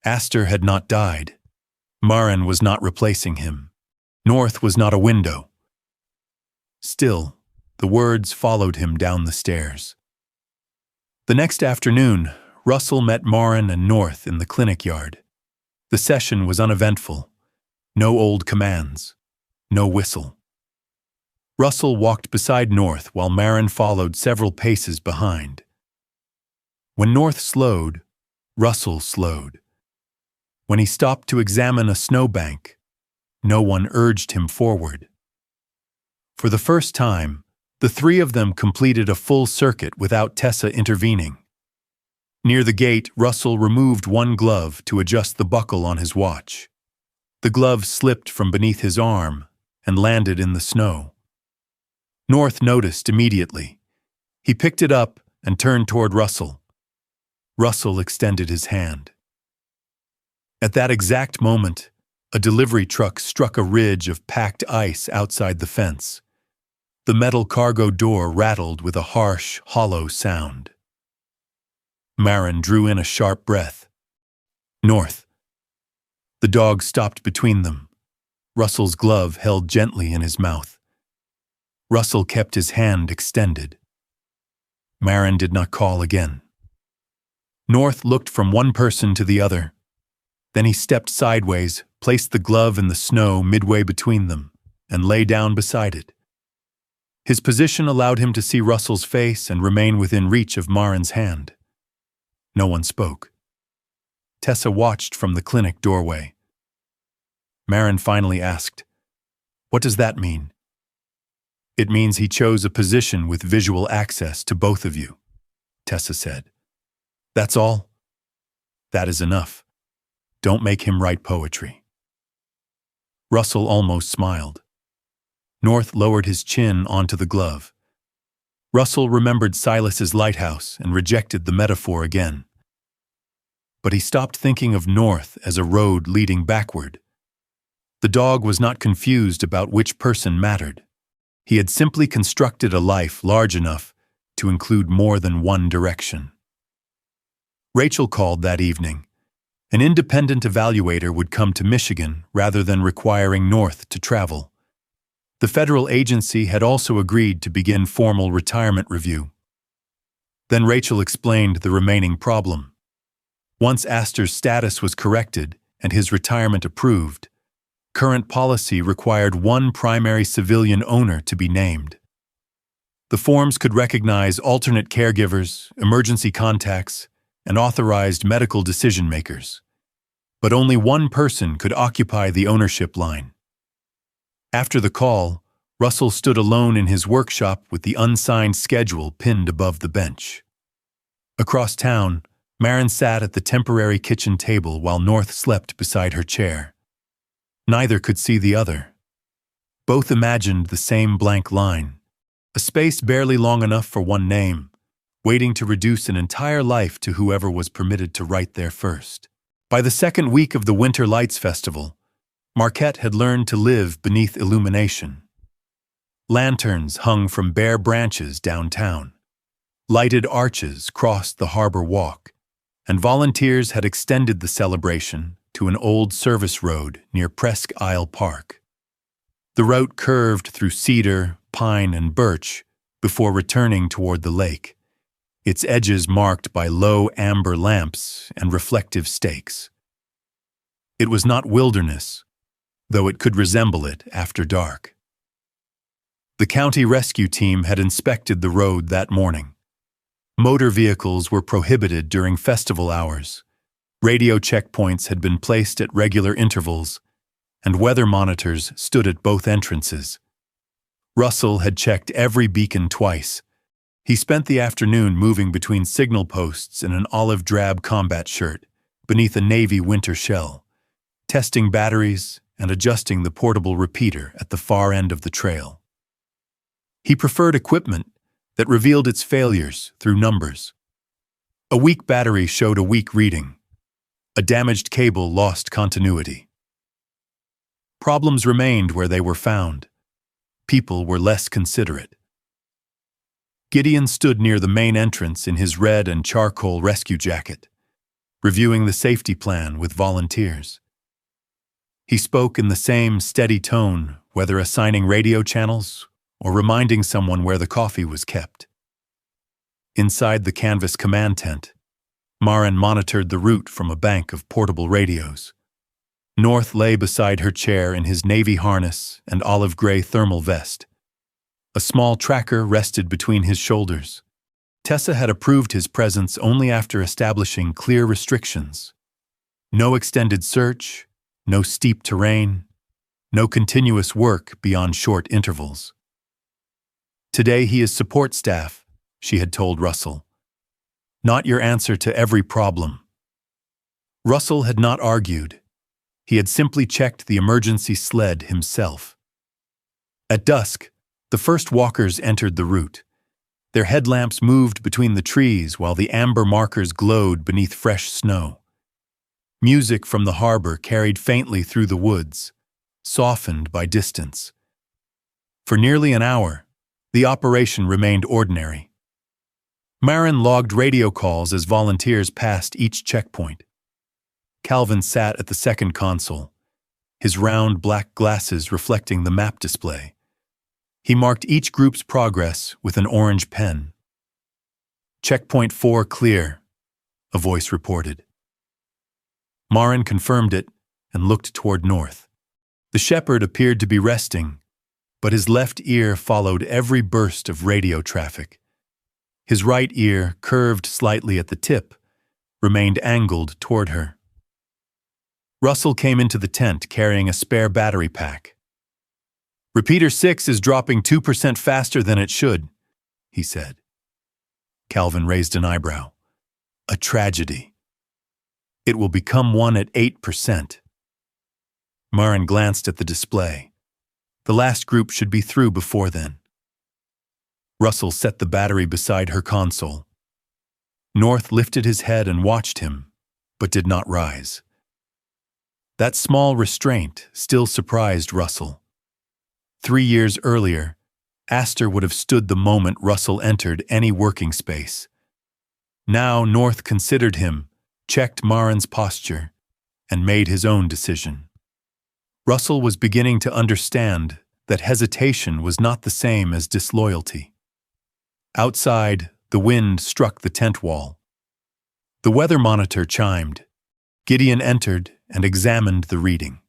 Aster had not died. Maren was not replacing him. North was not a window. Still, the words followed him down the stairs. The next afternoon, Russell met Maren and North in the clinic yard. The session was uneventful. No old commands. No whistle. Russell walked beside North while Maren followed several paces behind. When North slowed, Russell slowed. When he stopped to examine a snowbank, no one urged him forward. For the first time, the 3 of them completed a full circuit without Tessa intervening. Near the gate, Russell removed one glove to adjust the buckle on his watch. The glove slipped from beneath his arm and landed in the snow. North noticed immediately. He picked it up and turned toward Russell. Russell extended his hand. At that exact moment, a delivery truck struck a ridge of packed ice outside the fence. The metal cargo door rattled with a harsh, hollow sound. Maren drew in a sharp breath. "North." The dog stopped between them. Russell's glove held gently in his mouth. Russell kept his hand extended. Maren did not call again. North looked from one person to the other. Then he stepped sideways, placed the glove in the snow midway between them, and lay down beside it. His position allowed him to see Russell's face and remain within reach of Maren's hand. No one spoke. Tessa watched from the clinic doorway. Maren finally asked, "What does that mean?" "It means he chose a position with visual access to both of you," Tessa said. "That's all?" "That is enough. Don't make him write poetry." Russell almost smiled. North lowered his chin onto the glove. Russell remembered Silas's lighthouse and rejected the metaphor again. But he stopped thinking of North as a road leading backward. The dog was not confused about which person mattered. He had simply constructed a life large enough to include more than one direction. Rachel called that evening. An independent evaluator would come to Michigan rather than requiring North to travel. The federal agency had also agreed to begin formal retirement review. Then Rachel explained the remaining problem. Once Aster's status was corrected and his retirement approved, current policy required one primary civilian owner to be named. The forms could recognize alternate caregivers, emergency contacts, and authorized medical decision-makers. But only one person could occupy the ownership line. After the call, Russell stood alone in his workshop with the unsigned schedule pinned above the bench. Across town, Maren sat at the temporary kitchen table while North slept beside her chair. Neither could see the other. Both imagined the same blank line, a space barely long enough for one name, waiting to reduce an entire life to whoever was permitted to write there first. By the second week of the Winter Lights Festival, Marquette had learned to live beneath illumination. Lanterns hung from bare branches downtown. Lighted arches crossed the harbor walk, and volunteers had extended the celebration to an old service road near Presque Isle Park. The route curved through cedar, pine, and birch before returning toward the lake, its edges marked by low amber lamps and reflective stakes. It was not wilderness, though it could resemble it after dark. The county rescue team had inspected the road that morning. Motor vehicles were prohibited during festival hours. Radio checkpoints had been placed at regular intervals, and weather monitors stood at both entrances. Russell had checked every beacon twice. He spent the afternoon moving between signal posts in an olive-drab combat shirt beneath a Navy winter shell, testing batteries and adjusting the portable repeater at the far end of the trail. He preferred equipment that revealed its failures through numbers. A weak battery showed a weak reading. A damaged cable lost continuity. Problems remained where they were found. People were less considerate. Gideon stood near the main entrance in his red and charcoal rescue jacket, reviewing the safety plan with volunteers. He spoke in the same steady tone, whether assigning radio channels or reminding someone where the coffee was kept. Inside the canvas command tent, Maren monitored the route from a bank of portable radios. North lay beside her chair in his navy harness and olive-gray thermal vest. A small tracker rested between his shoulders. Tessa had approved his presence only after establishing clear restrictions. No extended search, no steep terrain, no continuous work beyond short intervals. Today he is support staff, she had told Russell. Not your answer to every problem. Russell had not argued. He had simply checked the emergency sled himself. At dusk, the first walkers entered the route. Their headlamps moved between the trees while the amber markers glowed beneath fresh snow. Music from the harbor carried faintly through the woods, softened by distance. For nearly an hour, the operation remained ordinary. Maren logged radio calls as volunteers passed each checkpoint. Calvin sat at the second console, his round black glasses reflecting the map display. He marked each group's progress with an orange pen. Checkpoint 4 clear, a voice reported. Maren confirmed it and looked toward north. The shepherd appeared to be resting, but his left ear followed every burst of radio traffic. His right ear, curved slightly at the tip, remained angled toward her. Russell came into the tent carrying a spare battery pack. "Repeater 6 is dropping 2% faster than it should," he said. Calvin raised an eyebrow. "A tragedy. It will become one at 8%. Maren glanced at the display. The last group should be through before then. Russell set the battery beside her console. North lifted his head and watched him, but did not rise. That small restraint still surprised Russell. 3 years earlier, Aster would have stood the moment Russell entered any working space. Now North considered him, checked Maren's posture, and made his own decision. Russell was beginning to understand that hesitation was not the same as disloyalty. Outside, the wind struck the tent wall. The weather monitor chimed. Gideon entered and examined the reading.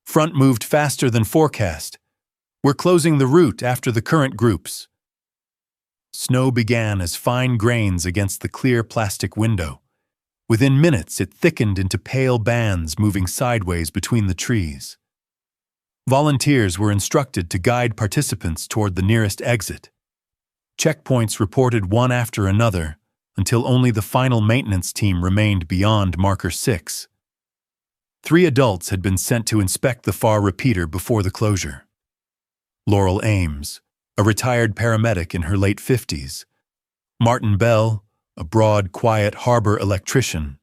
"Front moved faster than forecast. We're closing the route after the current groups." Snow began as fine grains against the clear plastic window. Within minutes, it thickened into pale bands moving sideways between the trees. Volunteers were instructed to guide participants toward the nearest exit. Checkpoints reported one after another until only the final maintenance team remained beyond Marker 6. 3 adults had been sent to inspect the far repeater before the closure. Laurel Ames, a retired paramedic in her late 50s, Martin Bell, a broad, quiet harbor electrician,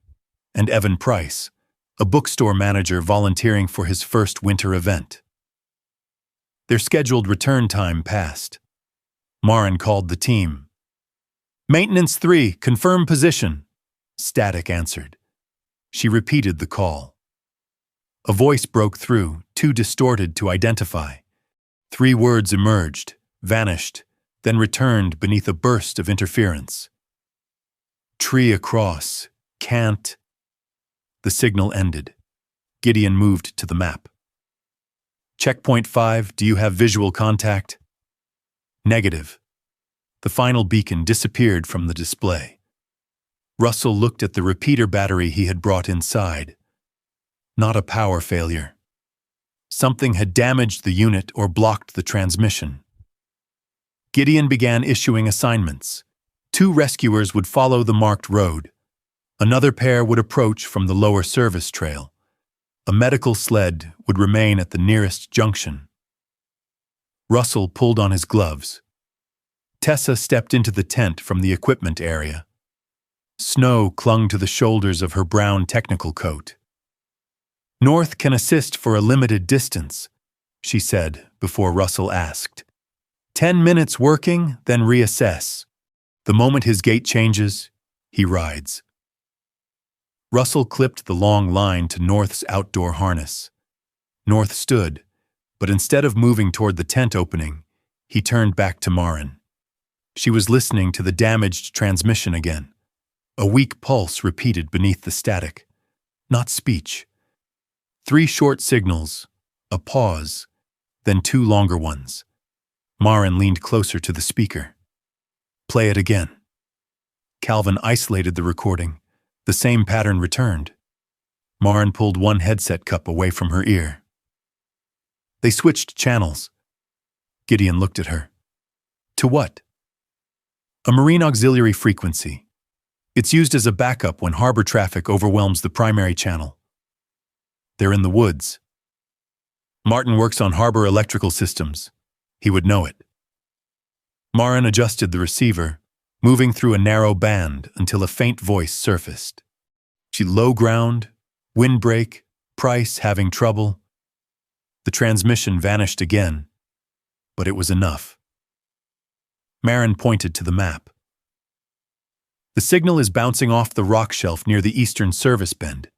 and Evan Price, a bookstore manager volunteering for his first winter event. Their scheduled return time passed. Maren called the team. "Maintenance 3, confirm position," Static answered. She repeated the call. A voice broke through, too distorted to identify. 3 words emerged, vanished, then returned beneath a burst of interference. "Tree across. Can't." The signal ended. Gideon moved to the map. "Checkpoint 5, do you have visual contact?" "Negative." The final beacon disappeared from the display. Russell looked at the repeater battery he had brought inside. Not a power failure. Something had damaged the unit or blocked the transmission. Gideon began issuing assignments. 2 rescuers would follow the marked road. Another pair would approach from the lower service trail. A medical sled would remain at the nearest junction. Russell pulled on his gloves. Tessa stepped into the tent from the equipment area. Snow clung to the shoulders of her brown technical coat. "North can assist for a limited distance," she said before Russell asked. 10 minutes working, then reassess. The moment his gait changes, he rides." Russell clipped the long line to North's outdoor harness. North stood, but instead of moving toward the tent opening, he turned back to Maren. She was listening to the damaged transmission again. A weak pulse repeated beneath the static. Not speech. 3 short signals, a pause, then 2 longer ones. Maren leaned closer to the speaker. "Play it again." Calvin isolated the recording. The same pattern returned. Maren pulled one headset cup away from her ear. They switched channels. Gideon looked at her. "To what?" "A marine auxiliary frequency. It's used as a backup when harbor traffic overwhelms the primary channel." "They're in the woods." "Martin works on harbor electrical systems. He would know it." Maren adjusted the receiver, moving through a narrow band until a faint voice surfaced. She low ground, windbreak, price having trouble. The transmission vanished again, but it was enough. Maren pointed to the map. "The signal is bouncing off the rock shelf near the eastern service bend.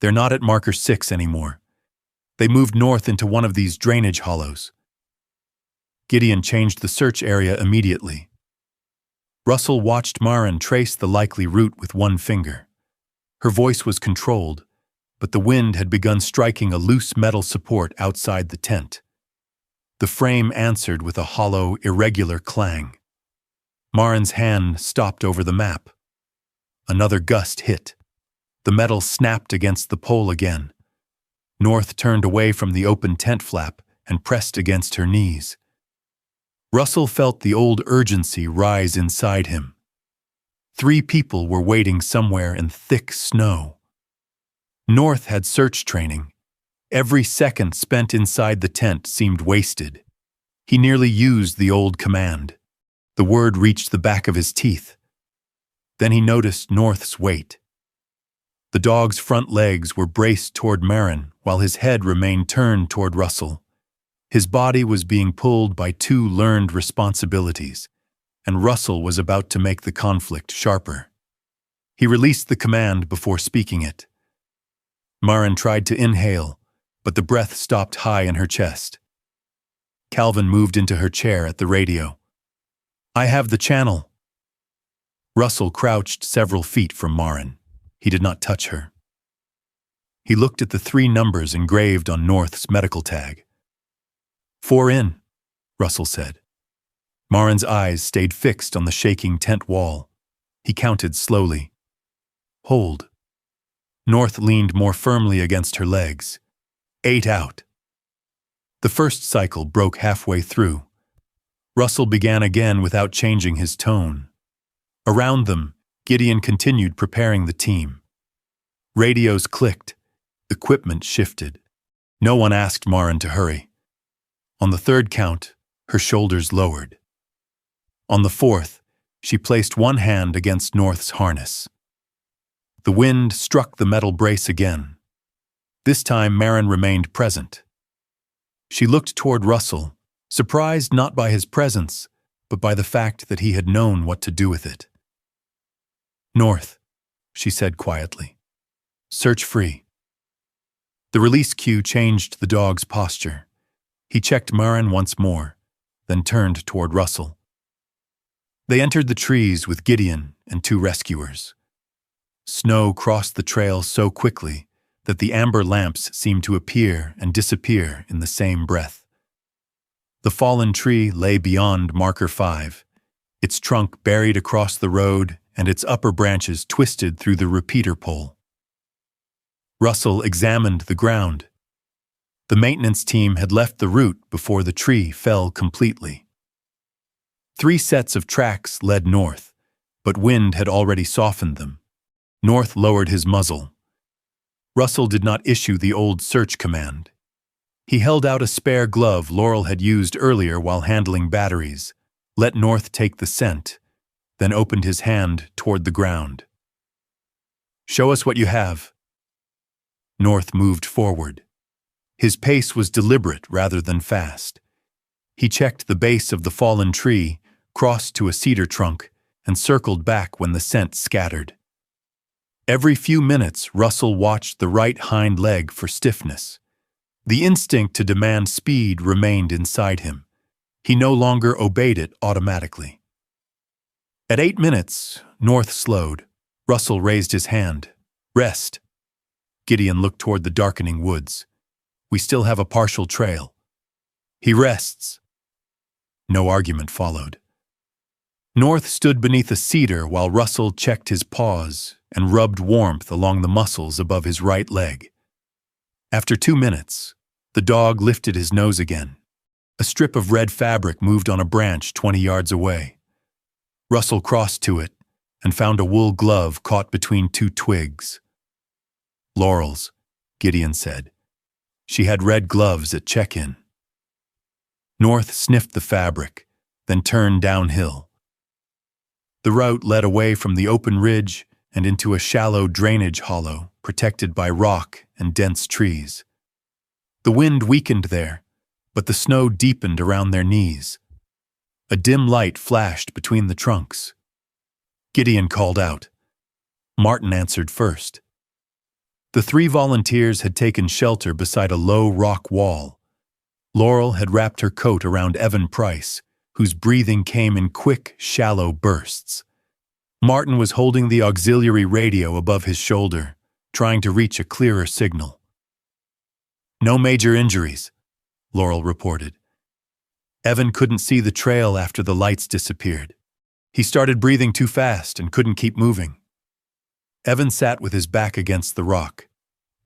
They're not at marker 6 anymore. They moved north into one of these drainage hollows." Gideon changed the search area immediately. Russell watched Maren trace the likely route with one finger. Her voice was controlled, but the wind had begun striking a loose metal support outside the tent. The frame answered with a hollow, irregular clang. Maren's hand stopped over the map. Another gust hit. The metal snapped against the pole again. North turned away from the open tent flap and pressed against her knees. Russell felt the old urgency rise inside him. 3 people were waiting somewhere in thick snow. North had search training. Every second spent inside the tent seemed wasted. He nearly used the old command. The word reached the back of his teeth. Then he noticed North's weight. The dog's front legs were braced toward Maren, while his head remained turned toward Russell. His body was being pulled by 2 learned responsibilities, and Russell was about to make the conflict sharper. He released the command before speaking it. Maren tried to inhale, but the breath stopped high in her chest. Calvin moved into her chair at the radio. "I have the channel." Russell crouched several feet from Maren. He did not touch her. He looked at the 3 numbers engraved on North's medical tag. 4 in, Russell said. Maren's eyes stayed fixed on the shaking tent wall. He counted slowly. Hold. North leaned more firmly against her legs. 8 out. The first cycle broke halfway through. Russell began again without changing his tone. Around them, Gideon continued preparing the team. Radios clicked. Equipment shifted. No one asked Maren to hurry. On the 3rd count, her shoulders lowered. On the 4th, she placed one hand against North's harness. The wind struck the metal brace again. This time Maren remained present. She looked toward Russell, surprised not by his presence, but by the fact that he had known what to do with it. "North," she said quietly. "Search free." The release cue changed the dog's posture. He checked Maren once more, then turned toward Russell. They entered the trees with Gideon and 2 rescuers. Snow crossed the trail so quickly that the amber lamps seemed to appear and disappear in the same breath. The fallen tree lay beyond Marker 5, its trunk buried across the road and its upper branches twisted through the repeater pole. Russell examined the ground. The maintenance team had left the route before the tree fell completely. 3 sets of tracks led north, but wind had already softened them. North lowered his muzzle. Russell did not issue the old search command. He held out a spare glove Laurel had used earlier while handling batteries, let North take the scent, then opened his hand toward the ground. "Show us what you have." North moved forward. His pace was deliberate rather than fast. He checked the base of the fallen tree, crossed to a cedar trunk, and circled back when the scent scattered. Every few minutes, Russell watched the right hind leg for stiffness. The instinct to demand speed remained inside him. He no longer obeyed it automatically. At 8 minutes, North slowed. Russell raised his hand. "Rest." Gideon looked toward the darkening woods. "We still have a partial trail." "He rests." No argument followed. North stood beneath a cedar while Russell checked his paws and rubbed warmth along the muscles above his right leg. After 2 minutes, the dog lifted his nose again. A strip of red fabric moved on a branch 20 yards away. Russell crossed to it and found a wool glove caught between 2 twigs. "Laurel's," Gideon said. "She had red gloves at check-in." North sniffed the fabric, then turned downhill. The route led away from the open ridge and into a shallow drainage hollow protected by rock and dense trees. The wind weakened there, but the snow deepened around their knees. A dim light flashed between the trunks. Gideon called out. Martin answered first. The 3 volunteers had taken shelter beside a low rock wall. Laurel had wrapped her coat around Evan Price, whose breathing came in quick, shallow bursts. Martin was holding the auxiliary radio above his shoulder, trying to reach a clearer signal. "No major injuries," Laurel reported. Evan couldn't see the trail after the lights disappeared. He started breathing too fast and couldn't keep moving. Evan sat with his back against the rock,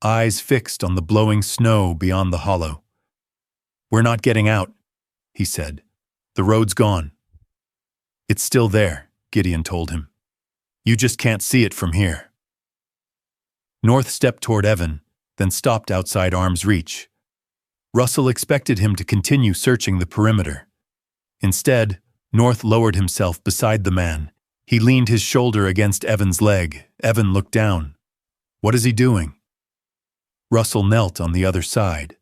eyes fixed on the blowing snow beyond the hollow. "We're not getting out," he said. "The road's gone." "It's still there," Gideon told him. "You just can't see it from here." North stepped toward Evan, then stopped outside arm's reach. Russell expected him to continue searching the perimeter. Instead, North lowered himself beside the man. He leaned his shoulder against Evan's leg. Evan looked down. "What is he doing?" Russell knelt on the other side.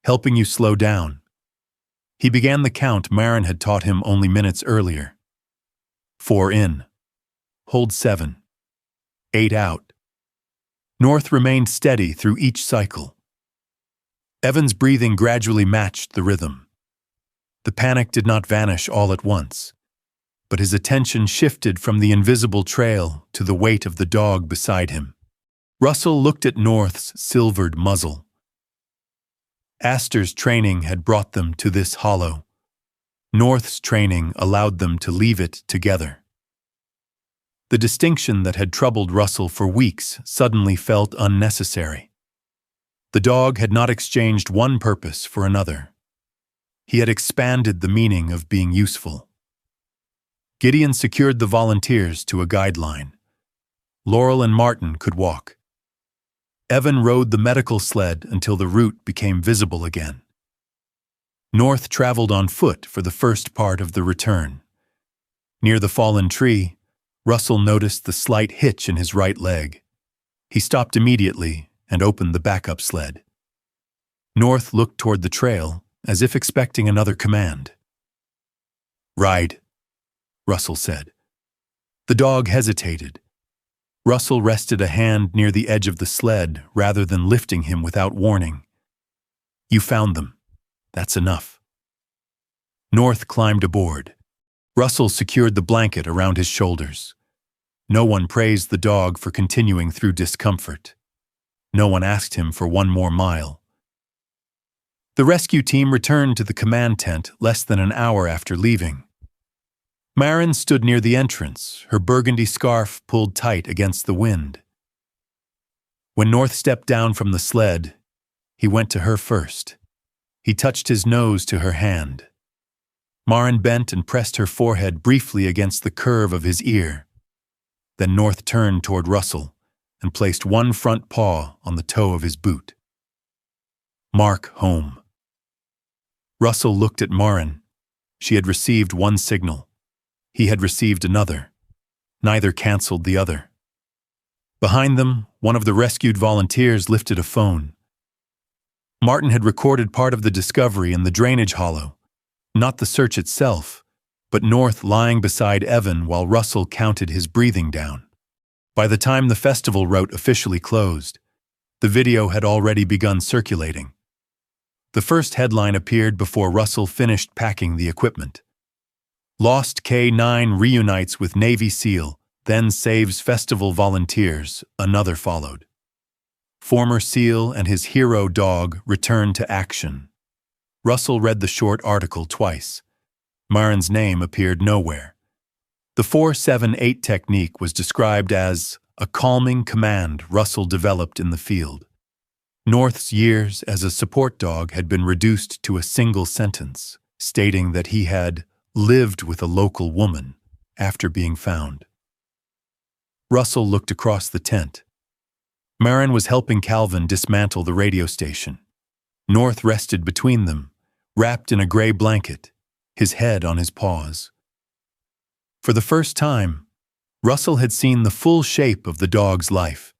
"Helping you slow down." He began the count Maren had taught him only minutes earlier. 4 in. Hold 7. 8 out. North remained steady through each cycle. Evan's breathing gradually matched the rhythm. The panic did not vanish all at once, but his attention shifted from the invisible trail to the weight of the dog beside him. Russell looked at North's silvered muzzle. Aster's training had brought them to this hollow. North's training allowed them to leave it together. The distinction that had troubled Russell for weeks suddenly felt unnecessary. The dog had not exchanged one purpose for another. He had expanded the meaning of being useful. Gideon secured the volunteers to a guideline. Laurel and Martin could walk. Evan rode the medical sled until the route became visible again. North traveled on foot for the first part of the return. Near the fallen tree, Russell noticed the slight hitch in his right leg. He stopped immediately and opened the backup sled. North looked toward the trail, as if expecting another command. "Ride," Russell said. The dog hesitated. Russell rested a hand near the edge of the sled rather than lifting him without warning. "You found them. That's enough." North climbed aboard. Russell secured the blanket around his shoulders. No one praised the dog for continuing through discomfort. No one asked him for one more mile. The rescue team returned to the command tent less than an hour after leaving. Maren stood near the entrance, her burgundy scarf pulled tight against the wind. When North stepped down from the sled, he went to her first. He touched his nose to her hand. Maren bent and pressed her forehead briefly against the curve of his ear. Then North turned toward Russell and placed one front paw on the toe of his boot. "Mark home." Russell looked at Maren. She had received one signal. He had received another. Neither canceled the other. Behind them, one of the rescued volunteers lifted a phone. Martin had recorded part of the discovery in the drainage hollow, not the search itself, but North lying beside Evan while Russell counted his breathing down. By the time the festival route officially closed, the video had already begun circulating. The first headline appeared before Russell finished packing the equipment. "Lost K-9 reunites with Navy SEAL, then saves festival volunteers," another followed. Former SEAL and his hero dog returned to action. Russell read the short article twice. Maren's name appeared nowhere. The 4-7-8 technique was described as a calming command Russell developed in the field. North's years as a support dog had been reduced to a single sentence, stating that he had lived with a local woman after being found. Russell looked across the tent. Maren was helping Calvin dismantle the radio station. North rested between them, wrapped in a gray blanket, his head on his paws. For the first time, Russell had seen the full shape of the dog's life.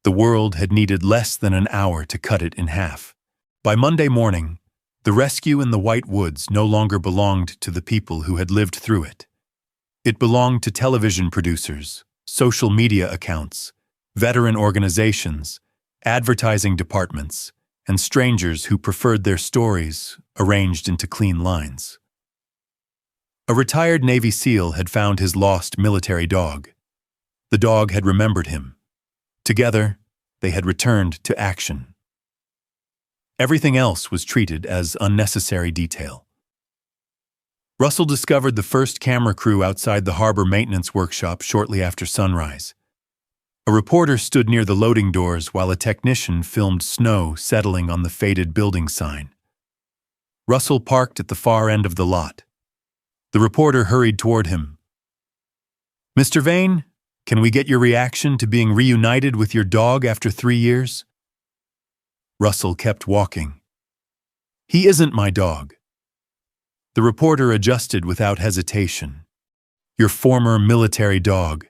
The world had needed less than an hour to cut it in half. By Monday morning, the rescue in the White Woods no longer belonged to the people who had lived through it. It belonged to television producers, social media accounts, veteran organizations, advertising departments, and strangers who preferred their stories arranged into clean lines. A retired Navy SEAL had found his lost military dog. The dog had remembered him. Together, they had returned to action. Everything else was treated as unnecessary detail. Russell discovered the first camera crew outside the harbor maintenance workshop shortly after sunrise. A reporter stood near the loading doors while a technician filmed snow settling on the faded building sign. Russell parked at the far end of the lot. The reporter hurried toward him. "Mr. Vane, can we get your reaction to being reunited with your dog after 3 years?" Russell kept walking. "He isn't my dog." The reporter adjusted without hesitation. "Your former military dog.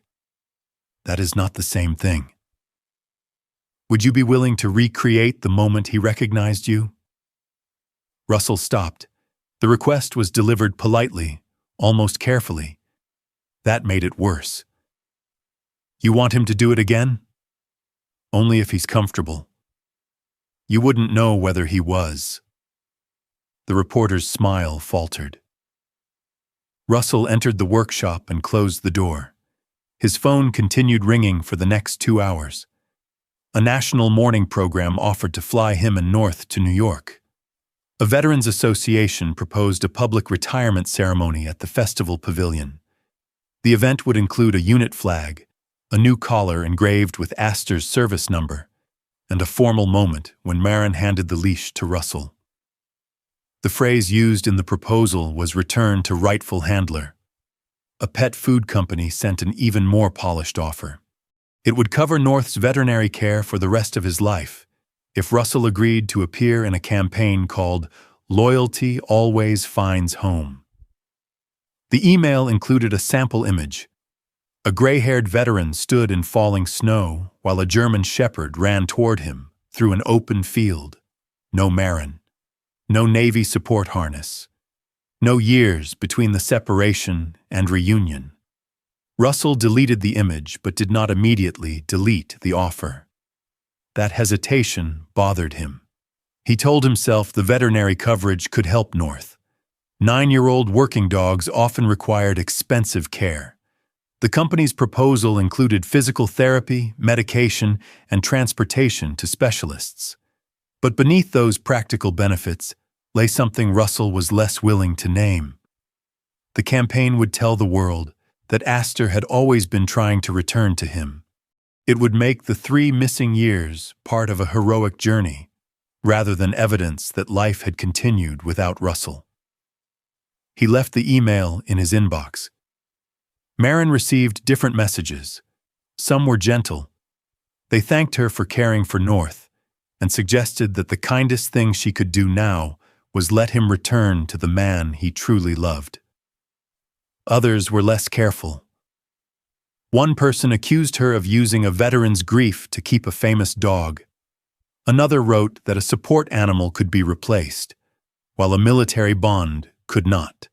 That is not the same thing. Would you be willing to recreate the moment he recognized you?" Russell stopped. The request was delivered politely, almost carefully. That made it worse. "You want him to do it again?" "Only if he's comfortable." "You wouldn't know whether he was." The reporter's smile faltered. Russell entered the workshop and closed the door. His phone continued ringing for the next 2 hours. A national morning program offered to fly him and North to New York. A Veterans Association proposed a public retirement ceremony at the festival pavilion. The event would include a unit flag, a new collar engraved with Aster's service number, and a formal moment when Maren handed the leash to Russell. The phrase used in the proposal was "return to rightful handler." A pet food company sent an even more polished offer. It would cover North's veterinary care for the rest of his life, if Russell agreed to appear in a campaign called "Loyalty Always Finds Home." The email included a sample image. A gray-haired veteran stood in falling snow, while a German shepherd ran toward him through an open field. No Maren. No Navy support harness. No years between the separation and reunion. Russell deleted the image but did not immediately delete the offer. That hesitation bothered him. He told himself the veterinary coverage could help North. 9-year-old working dogs often required expensive care. The company's proposal included physical therapy, medication, and transportation to specialists. But beneath those practical benefits lay something Russell was less willing to name. The campaign would tell the world that Aster had always been trying to return to him. It would make the 3 missing years part of a heroic journey, rather than evidence that life had continued without Russell. He left the email in his inbox. Maren received different messages. Some were gentle. They thanked her for caring for North and suggested that the kindest thing she could do now was let him return to the man he truly loved. Others were less careful. One person accused her of using a veteran's grief to keep a famous dog. Another wrote that a support animal could be replaced, while a military bond could not.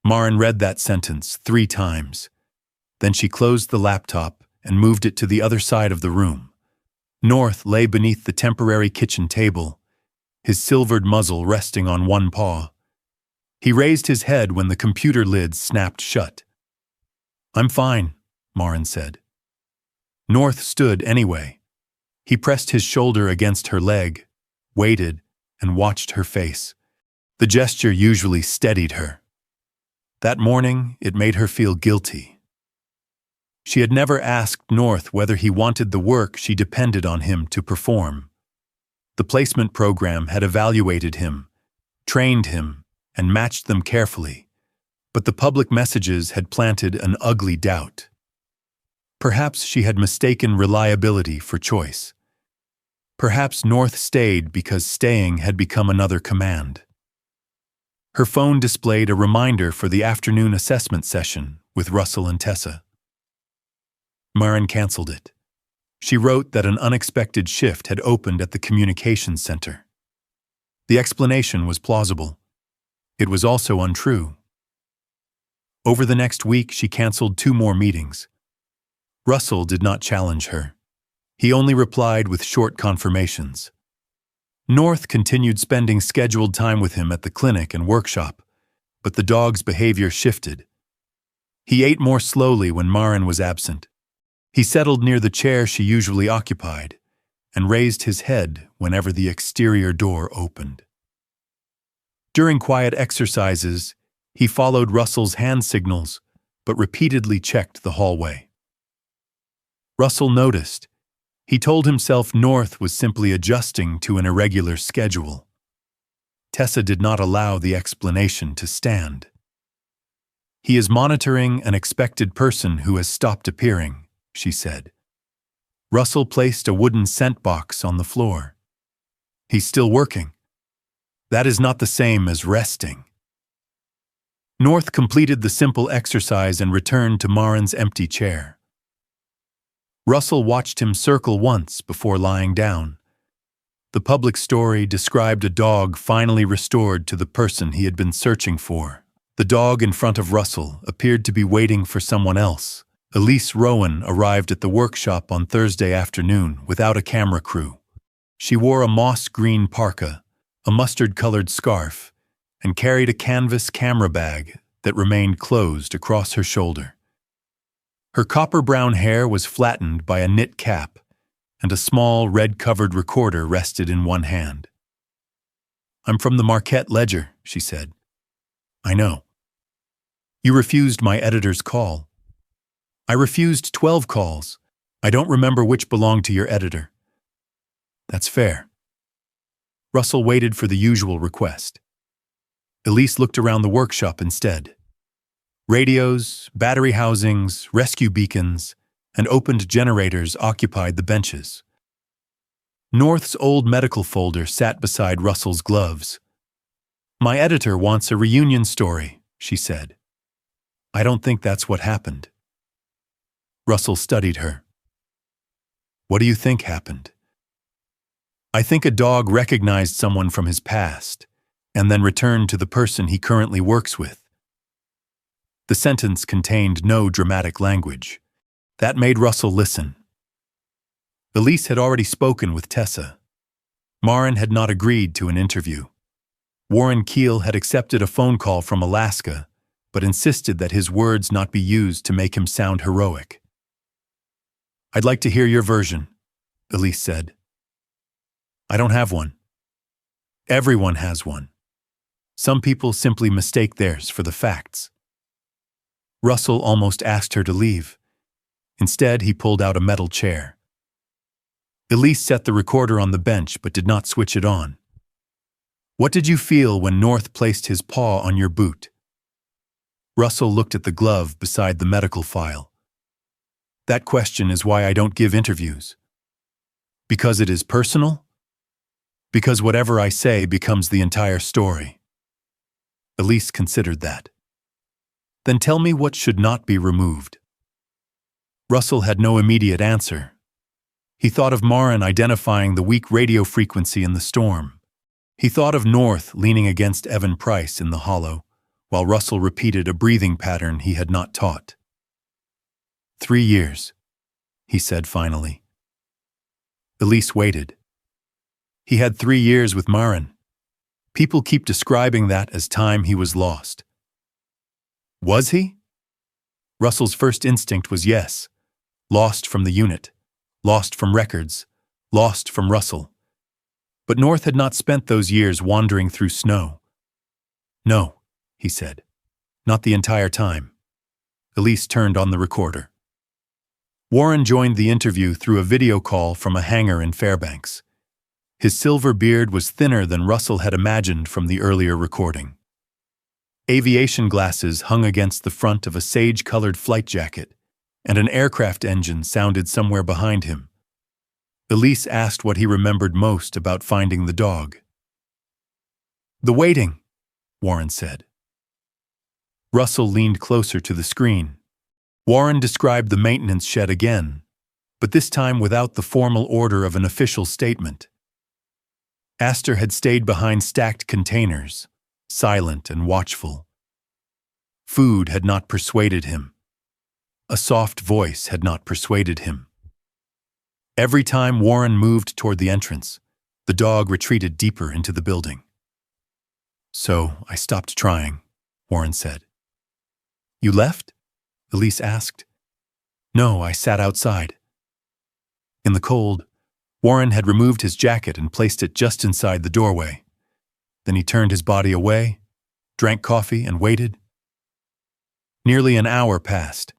Maren read that sentence 3 times. Then she closed the laptop and moved it to the other side of the room. North lay beneath the temporary kitchen table, his silvered muzzle resting on one paw. He raised his head when the computer lid snapped shut. "I'm fine," Maren said. North stood anyway. He pressed his shoulder against her leg, waited, and watched her face. The gesture usually steadied her. That morning, it made her feel guilty. She had never asked North whether he wanted the work she depended on him to perform. The placement program had evaluated him, trained him, and matched them carefully, but the public messages had planted an ugly doubt. Perhaps she had mistaken reliability for choice. Perhaps North stayed because staying had become another command. Her phone displayed a reminder for the afternoon assessment session with Russell and Tessa. Maren canceled it. She wrote that an unexpected shift had opened at the communications center. The explanation was plausible. It was also untrue. Over the next week, she canceled 2 more meetings. Russell did not challenge her. He only replied with short confirmations. North continued spending scheduled time with him at the clinic and workshop, but the dog's behavior shifted. He ate more slowly when Maren was absent. He settled near the chair she usually occupied and raised his head whenever the exterior door opened. During quiet exercises, he followed Russell's hand signals but repeatedly checked the hallway. Russell noticed. He told himself North was simply adjusting to an irregular schedule. Tessa did not allow the explanation to stand. "He is monitoring an expected person who has stopped appearing," she said. Russell placed a wooden scent box on the floor. "He's still working. That is not the same as resting." North completed the simple exercise and returned to Maren's empty chair. Russell watched him circle once before lying down. The public story described a dog finally restored to the person he had been searching for. The dog in front of Russell appeared to be waiting for someone else. Elise Rowan arrived at the workshop on Thursday afternoon without a camera crew. She wore a moss-green parka, a mustard-colored scarf, and carried a canvas camera bag that remained closed across her shoulder. Her copper-brown hair was flattened by a knit cap, and a small red-covered recorder rested in one hand. "I'm from the Marquette Ledger," she said. "I know. You refused my editor's call." "I refused 12 calls. I don't remember which belonged to your editor." "That's fair." Russell waited for the usual request. Elise looked around the workshop instead. Radios, battery housings, rescue beacons, and opened generators occupied the benches. North's old medical folder sat beside Russell's gloves. "My editor wants a reunion story," she said. "I don't think that's what happened." Russell studied her. What do you think happened? I think a dog recognized someone from his past and then returned to the person he currently works with. The sentence contained no dramatic language. That made Russell listen. Elise had already spoken with Tessa. Maren had not agreed to an interview. Warren Keel had accepted a phone call from Alaska, but insisted that his words not be used to make him sound heroic. "I'd like to hear your version," Elise said. "I don't have one. Everyone has one. Some people simply mistake theirs for the facts." Russell almost asked her to leave. Instead, he pulled out a metal chair. Elise set the recorder on the bench but did not switch it on. "What did you feel when North placed his paw on your boot?" Russell looked at the glove beside the medical file. "That question is why I don't give interviews." "Because it is personal?" "Because whatever I say becomes the entire story." Elise considered that. "Then tell me what should not be removed." Russell had no immediate answer. He thought of Maren identifying the weak radio frequency in the storm. He thought of North leaning against Evan Price in the hollow, while Russell repeated a breathing pattern he had not taught. 3 years, he said finally. Elise waited. He had 3 years with Maren. People keep describing that as time he was lost. Was he? Russell's first instinct was yes. Lost from the unit, lost from records, lost from Russell. But North had not spent those years wandering through snow. "No," he said. "Not the entire time." Elise turned on the recorder. Warren joined the interview through a video call from a hangar in Fairbanks. His silver beard was thinner than Russell had imagined from the earlier recording. Aviation glasses hung against the front of a sage-colored flight jacket, and an aircraft engine sounded somewhere behind him. Elise asked what he remembered most about finding the dog. "The waiting," Warren said. Russell leaned closer to the screen. Warren described the maintenance shed again, but this time without the formal order of an official statement. Aster had stayed behind stacked containers, silent and watchful. Food had not persuaded him. A soft voice had not persuaded him. Every time Warren moved toward the entrance, the dog retreated deeper into the building. "So I stopped trying," Warren said. "You left?" Elise asked. "No, I sat outside." In the cold, Warren had removed his jacket and placed it just inside the doorway. Then he turned his body away, drank coffee, and waited. Nearly an hour passed.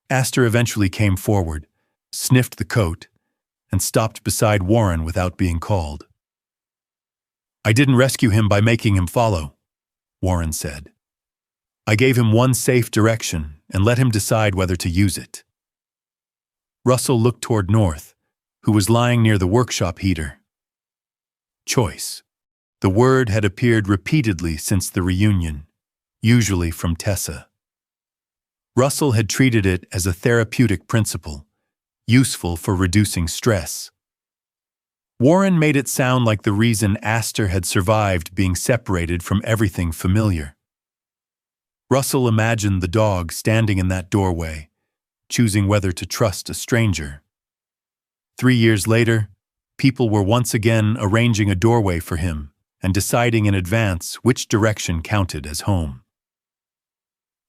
Aster eventually came forward, sniffed the coat, and stopped beside Warren without being called. "I didn't rescue him by making him follow," Warren said. "I gave him one safe direction and let him decide whether to use it." Russell looked toward North, who was lying near the workshop heater. Choice. The word had appeared repeatedly since the reunion, usually from Tessa. Russell had treated it as a therapeutic principle, useful for reducing stress. Warren made it sound like the reason Aster had survived being separated from everything familiar. Russell imagined the dog standing in that doorway, choosing whether to trust a stranger. 3 years later, people were once again arranging a doorway for him and deciding in advance which direction counted as home.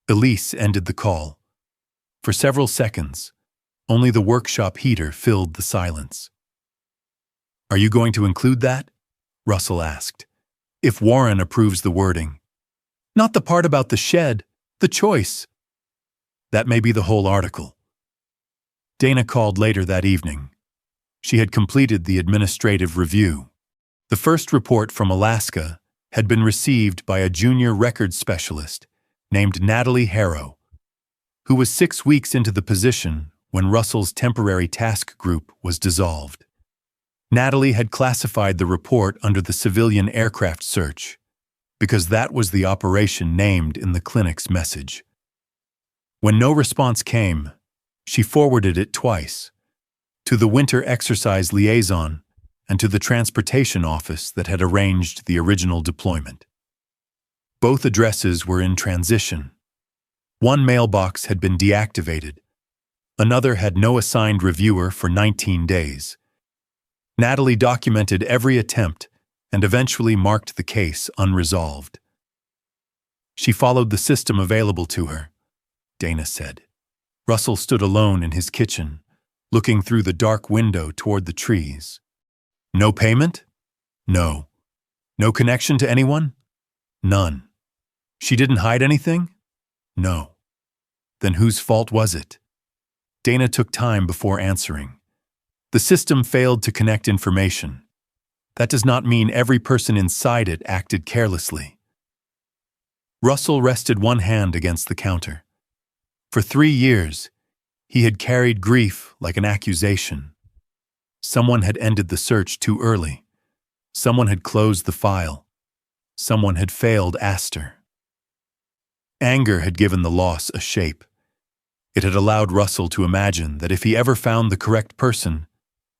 Elise ended the call. For several seconds, only the workshop heater filled the silence. "Are you going to include that?" Russell asked. "If Warren approves the wording." "Not the part about the shed, the choice." "That may be the whole article." Dana called later that evening. She had completed the administrative review. The first report from Alaska had been received by a junior records specialist named Natalie Harrow, who was 6 weeks into the position when Russell's temporary task group was dissolved. Natalie had classified the report under the civilian aircraft search, because that was the operation named in the clinic's message. When no response came, she forwarded it twice, to the winter exercise liaison, and to the transportation office that had arranged the original deployment. Both addresses were in transition. One mailbox had been deactivated. Another had no assigned reviewer for 19 days. Natalie documented every attempt and eventually marked the case unresolved. She followed the system available to her, Dana said. Russell stood alone in his kitchen, looking through the dark window toward the trees. No payment? No. No connection to anyone? None. She didn't hide anything? No. Then whose fault was it? Dana took time before answering. The system failed to connect information. That does not mean every person inside it acted carelessly. Russell rested one hand against the counter. For 3 years, he had carried grief like an accusation. Someone had ended the search too early. Someone had closed the file. Someone had failed Aster. Anger had given the loss a shape. It had allowed Russell to imagine that if he ever found the correct person,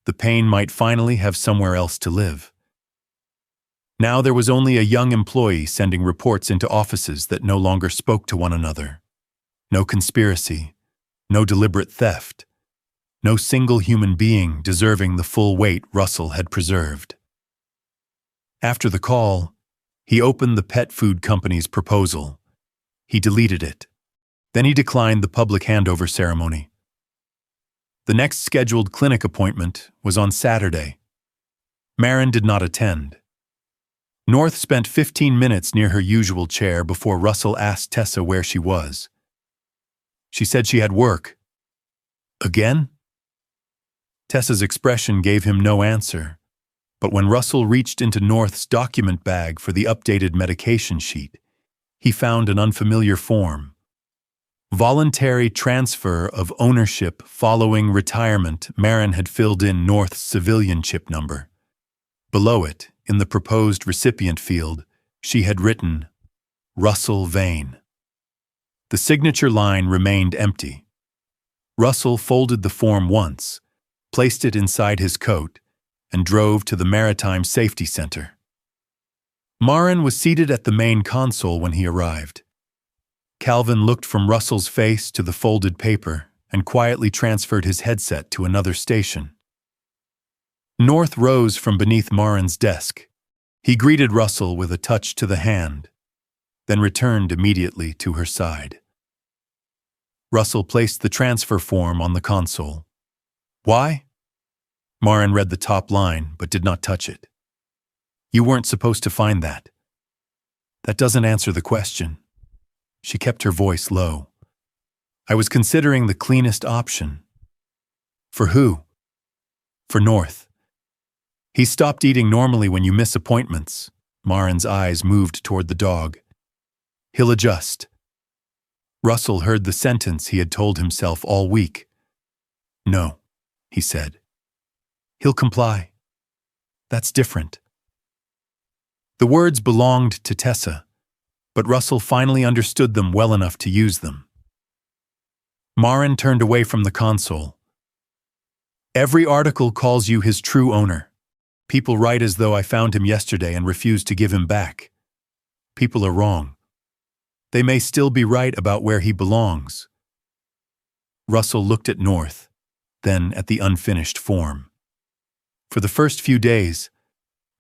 the pain might finally have somewhere else to live. Now there was only a young employee sending reports into offices that no longer spoke to one another. No conspiracy, no deliberate theft, no single human being deserving the full weight Russell had preserved. After the call, he opened the pet food company's proposal. He deleted it. Then he declined the public handover ceremony. The next scheduled clinic appointment was on Saturday. Maren did not attend. North spent 15 minutes near her usual chair before Russell asked Tessa where she was. She said she had work. Again? Tessa's expression gave him no answer, but when Russell reached into North's document bag for the updated medication sheet, he found an unfamiliar form. Voluntary transfer of ownership following retirement. Maren had filled in North's civilian chip number. Below it, in the proposed recipient field, she had written, Russell Vane. The signature line remained empty. Russell folded the form once, placed it inside his coat, and drove to the Maritime Safety Center. Maren was seated at the main console when he arrived. Calvin looked from Russell's face to the folded paper and quietly transferred his headset to another station. North rose from beneath Maren's desk. He greeted Russell with a touch to the hand, then returned immediately to her side. Russell placed the transfer form on the console. Why? Maren read the top line but did not touch it. You weren't supposed to find that. That doesn't answer the question. She kept her voice low. I was considering the cleanest option. For who? For North. He stopped eating normally when you miss appointments. Maren's eyes moved toward the dog. He'll adjust. Russell heard the sentence he had told himself all week. No, he said. He'll comply. That's different. The words belonged to Tessa, but Russell finally understood them well enough to use them. Maren turned away from the console. Every article calls you his true owner. People write as though I found him yesterday and refused to give him back. People are wrong. They may still be right about where he belongs. Russell looked at North, then at the unfinished form. For the first few days,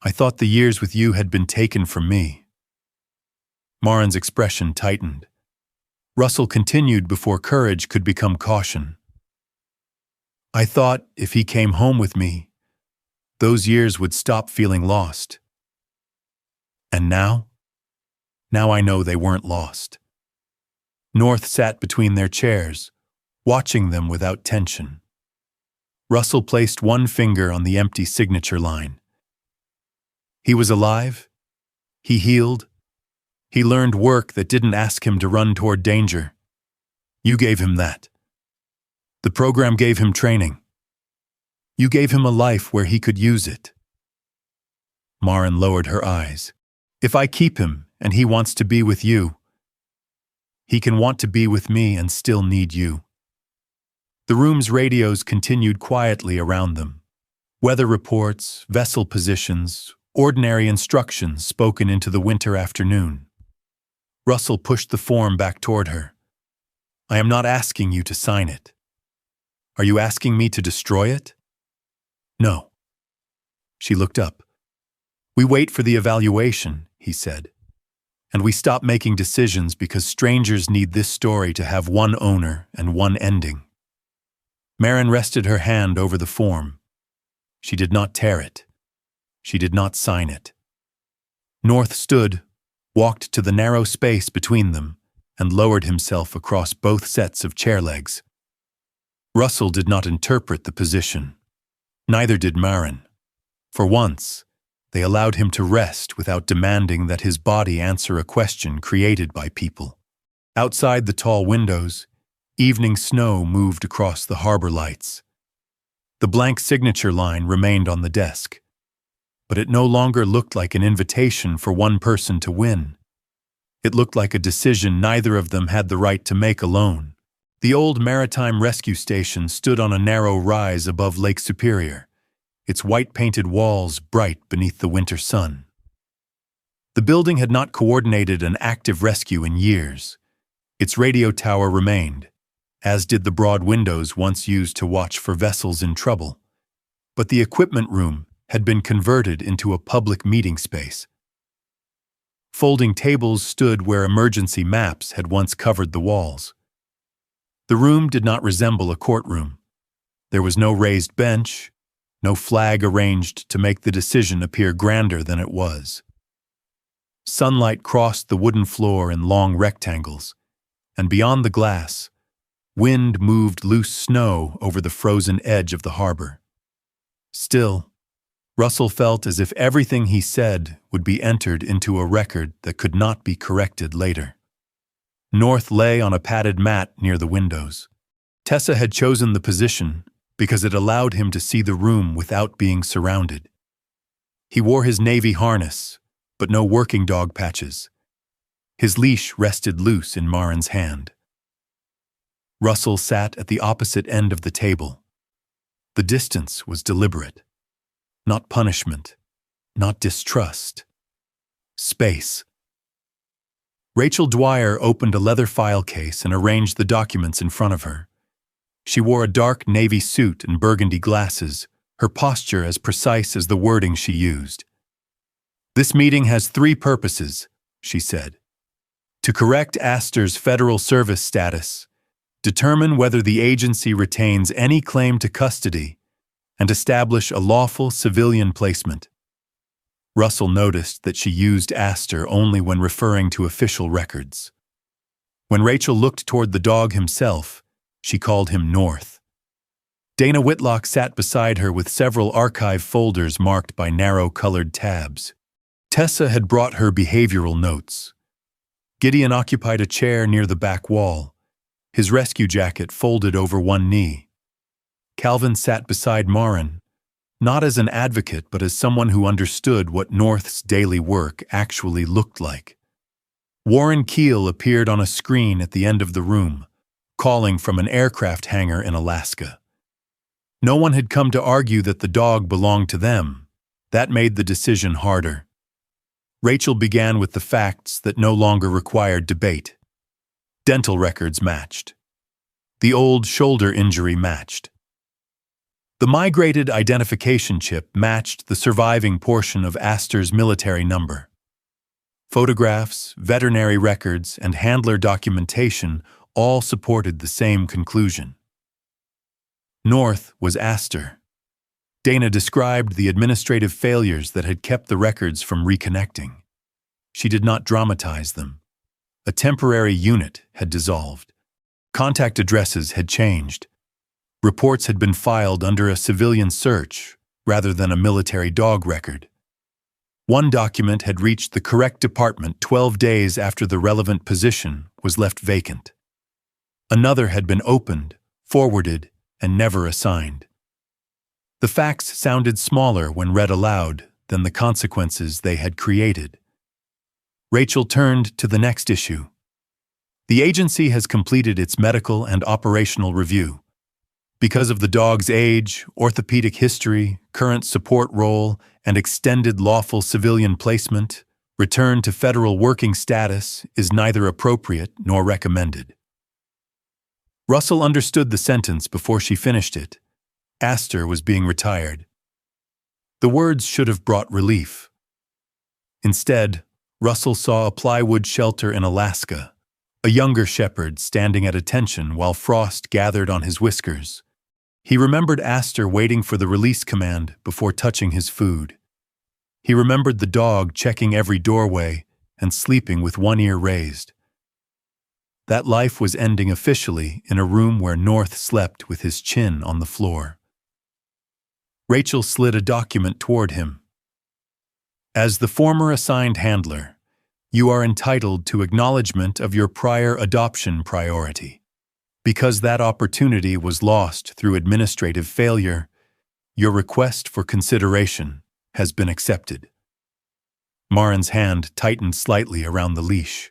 I thought the years with you had been taken from me. Maren's expression tightened. Russell continued before courage could become caution. I thought if he came home with me, those years would stop feeling lost. And now? Now I know they weren't lost. North sat between their chairs, watching them without tension. Russell placed one finger on the empty signature line. He was alive. He healed. He learned work that didn't ask him to run toward danger. You gave him that. The program gave him training. You gave him a life where he could use it. Maren lowered her eyes. If I keep him and he wants to be with you, he can want to be with me and still need you. The room's radios continued quietly around them. Weather reports, vessel positions, ordinary instructions spoken into the winter afternoon. Russell pushed the form back toward her. I am not asking you to sign it. Are you asking me to destroy it? No. She looked up. We wait for the evaluation, he said. And we stop making decisions because strangers need this story to have one owner and one ending. Maren rested her hand over the form. She did not tear it. She did not sign it. North stood, walked to the narrow space between them, and lowered himself across both sets of chair legs. Russell did not interpret the position. Neither did Maren. For once, they allowed him to rest without demanding that his body answer a question created by people. Outside the tall windows, evening snow moved across the harbor lights. The blank signature line remained on the desk, but it no longer looked like an invitation for one person to win. It looked like a decision neither of them had the right to make alone. The old maritime rescue station stood on a narrow rise above Lake Superior, its white-painted walls bright beneath the winter sun. The building had not coordinated an active rescue in years. Its radio tower remained, as did the broad windows once used to watch for vessels in trouble. But the equipment room had been converted into a public meeting space. Folding tables stood where emergency maps had once covered the walls. The room did not resemble a courtroom. There was no raised bench, no flag arranged to make the decision appear grander than it was. Sunlight crossed the wooden floor in long rectangles, and beyond the glass, wind moved loose snow over the frozen edge of the harbor. Still, Russell felt as if everything he said would be entered into a record that could not be corrected later. North lay on a padded mat near the windows. Tessa had chosen the position because it allowed him to see the room without being surrounded. He wore his navy harness, but no working dog patches. His leash rested loose in Maren's hand. Russell sat at the opposite end of the table. The distance was deliberate. Not punishment, not distrust. Space. Rachel Dwyer opened a leather file case and arranged the documents in front of her. She wore a dark navy suit and burgundy glasses, her posture as precise as the wording she used. This meeting has 3 purposes, she said. To correct Aster's federal service status, determine whether the agency retains any claim to custody, and establish a lawful civilian placement. Russell noticed that she used Aster only when referring to official records. When Rachel looked toward the dog himself, she called him North. Dana Whitlock sat beside her with several archive folders marked by narrow-colored tabs. Tessa had brought her behavioral notes. Gideon occupied a chair near the back wall, his rescue jacket folded over one knee. Calvin sat beside Maren, not as an advocate but as someone who understood what North's daily work actually looked like. Warren Keel appeared on a screen at the end of the room, calling from an aircraft hangar in Alaska. No one had come to argue that the dog belonged to them. That made the decision harder. Rachel began with the facts that no longer required debate. Dental records matched. The old shoulder injury matched. The migrated identification chip matched the surviving portion of Aster's military number. Photographs, veterinary records, and handler documentation all supported the same conclusion. North was Aster. Dana described the administrative failures that had kept the records from reconnecting. She did not dramatize them. A temporary unit had dissolved. Contact addresses had changed. Reports had been filed under a civilian search rather than a military dog record. One document had reached the correct department 12 days after the relevant position was left vacant. Another had been opened, forwarded, and never assigned. The facts sounded smaller when read aloud than the consequences they had created. Rachel turned to the next issue. The agency has completed its medical and operational review. Because of the dog's age, orthopedic history, current support role, and extended lawful civilian placement, return to federal working status is neither appropriate nor recommended. Russell understood the sentence before she finished it. Aster was being retired. The words should have brought relief. Instead, Russell saw a plywood shelter in Alaska, a younger shepherd standing at attention while frost gathered on his whiskers. He remembered Aster waiting for the release command before touching his food. He remembered the dog checking every doorway and sleeping with one ear raised. That life was ending officially in a room where North slept with his chin on the floor. Rachel slid a document toward him. As the former assigned handler, you are entitled to acknowledgement of your prior adoption priority. Because that opportunity was lost through administrative failure, your request for consideration has been accepted. Maren's hand tightened slightly around the leash.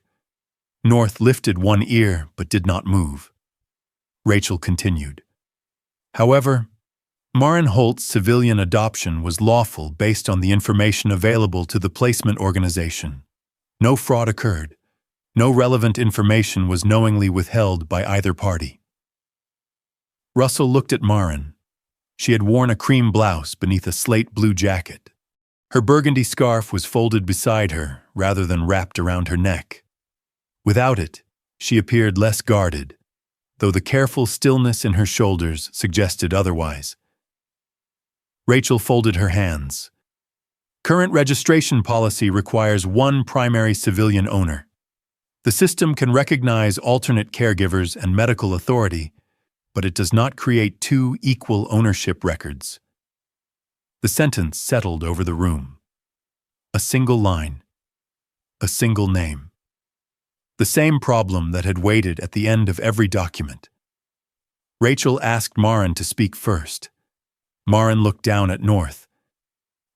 North lifted one ear but did not move. Rachel continued. However, Maren Holt's civilian adoption was lawful based on the information available to the placement organization. No fraud occurred. No relevant information was knowingly withheld by either party. Russell looked at Maren. She had worn a cream blouse beneath a slate blue jacket. Her burgundy scarf was folded beside her rather than wrapped around her neck. Without it, she appeared less guarded, though the careful stillness in her shoulders suggested otherwise. Rachel folded her hands. Current registration policy requires one primary civilian owner. The system can recognize alternate caregivers and medical authority, but it does not create two equal ownership records. The sentence settled over the room. A single line. A single name. The same problem that had waited at the end of every document. Rachel asked Maren to speak first. Maren looked down at North.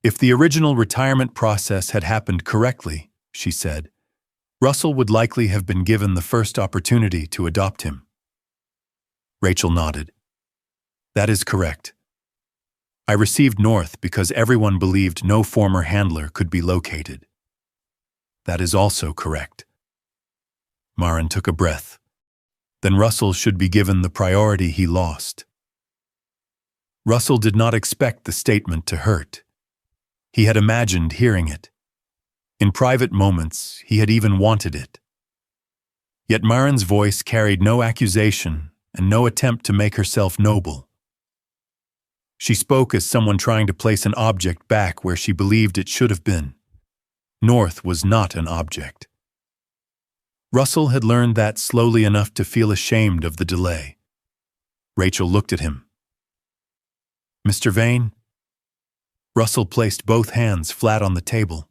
If the original retirement process had happened correctly, she said, Russell would likely have been given the first opportunity to adopt him. Rachel nodded. That is correct. I received North because everyone believed no former handler could be located. That is also correct. Maren took a breath. Then Russell should be given the priority he lost. Russell did not expect the statement to hurt. He had imagined hearing it. In private moments, he had even wanted it. Yet Maren's voice carried no accusation and no attempt to make herself noble. She spoke as someone trying to place an object back where she believed it should have been. North was not an object. Russell had learned that slowly enough to feel ashamed of the delay. Rachel looked at him. Mr. Vane? Russell placed both hands flat on the table.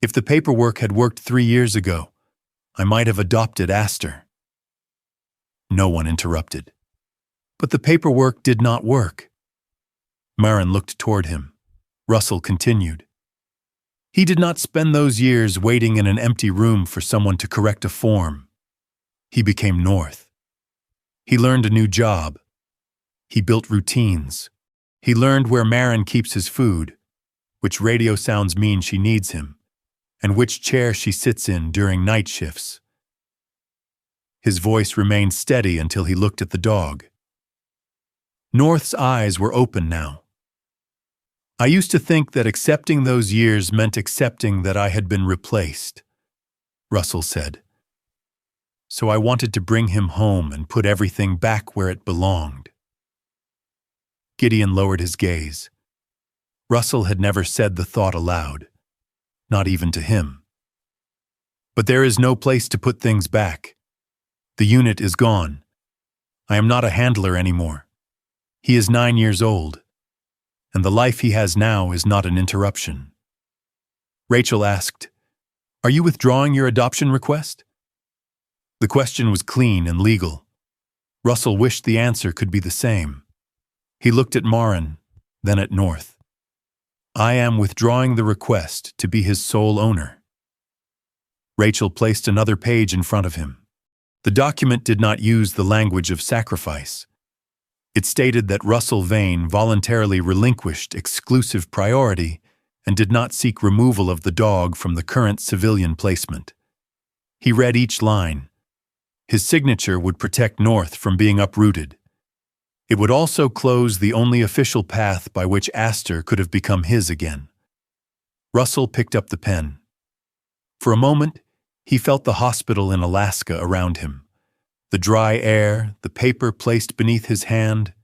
If the paperwork had worked 3 years ago, I might have adopted Aster. No one interrupted. But the paperwork did not work. Maren looked toward him. Russell continued. He did not spend those years waiting in an empty room for someone to correct a form. He became North. He learned a new job. He built routines. He learned where Maren keeps his food, which radio sounds mean she needs him, and which chair she sits in during night shifts. His voice remained steady until he looked at the dog. North's eyes were open now. I used to think that accepting those years meant accepting that I had been replaced, Russell said. So I wanted to bring him home and put everything back where it belonged. Gideon lowered his gaze. Russell had never said the thought aloud, not even to him. But there is no place to put things back. The unit is gone. I am not a handler anymore. He is 9 years old, and the life he has now is not an interruption. Rachel asked, "Are you withdrawing your adoption request?" The question was clean and legal. Russell wished the answer could be the same. He looked at Maren, then at North. I am withdrawing the request to be his sole owner. Rachel placed another page in front of him. The document did not use the language of sacrifice. It stated that Russell Vane voluntarily relinquished exclusive priority and did not seek removal of the dog from the current civilian placement. He read each line. His signature would protect North from being uprooted. It would also close the only official path by which Aster could have become his again. Russell picked up the pen. For a moment, he felt the hospital in Alaska around him. The dry air, the paper placed beneath his hand,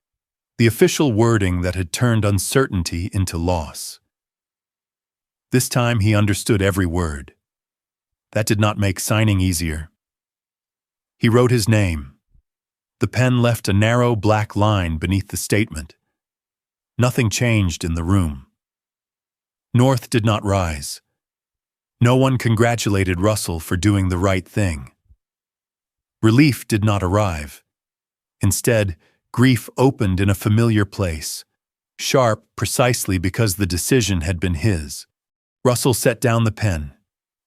the official wording that had turned uncertainty into loss. This time he understood every word. That did not make signing easier. He wrote his name. The pen left a narrow black line beneath the statement. Nothing changed in the room. North did not rise. No one congratulated Russell for doing the right thing. Relief did not arrive. Instead, grief opened in a familiar place, sharp precisely because the decision had been his. Russell set down the pen.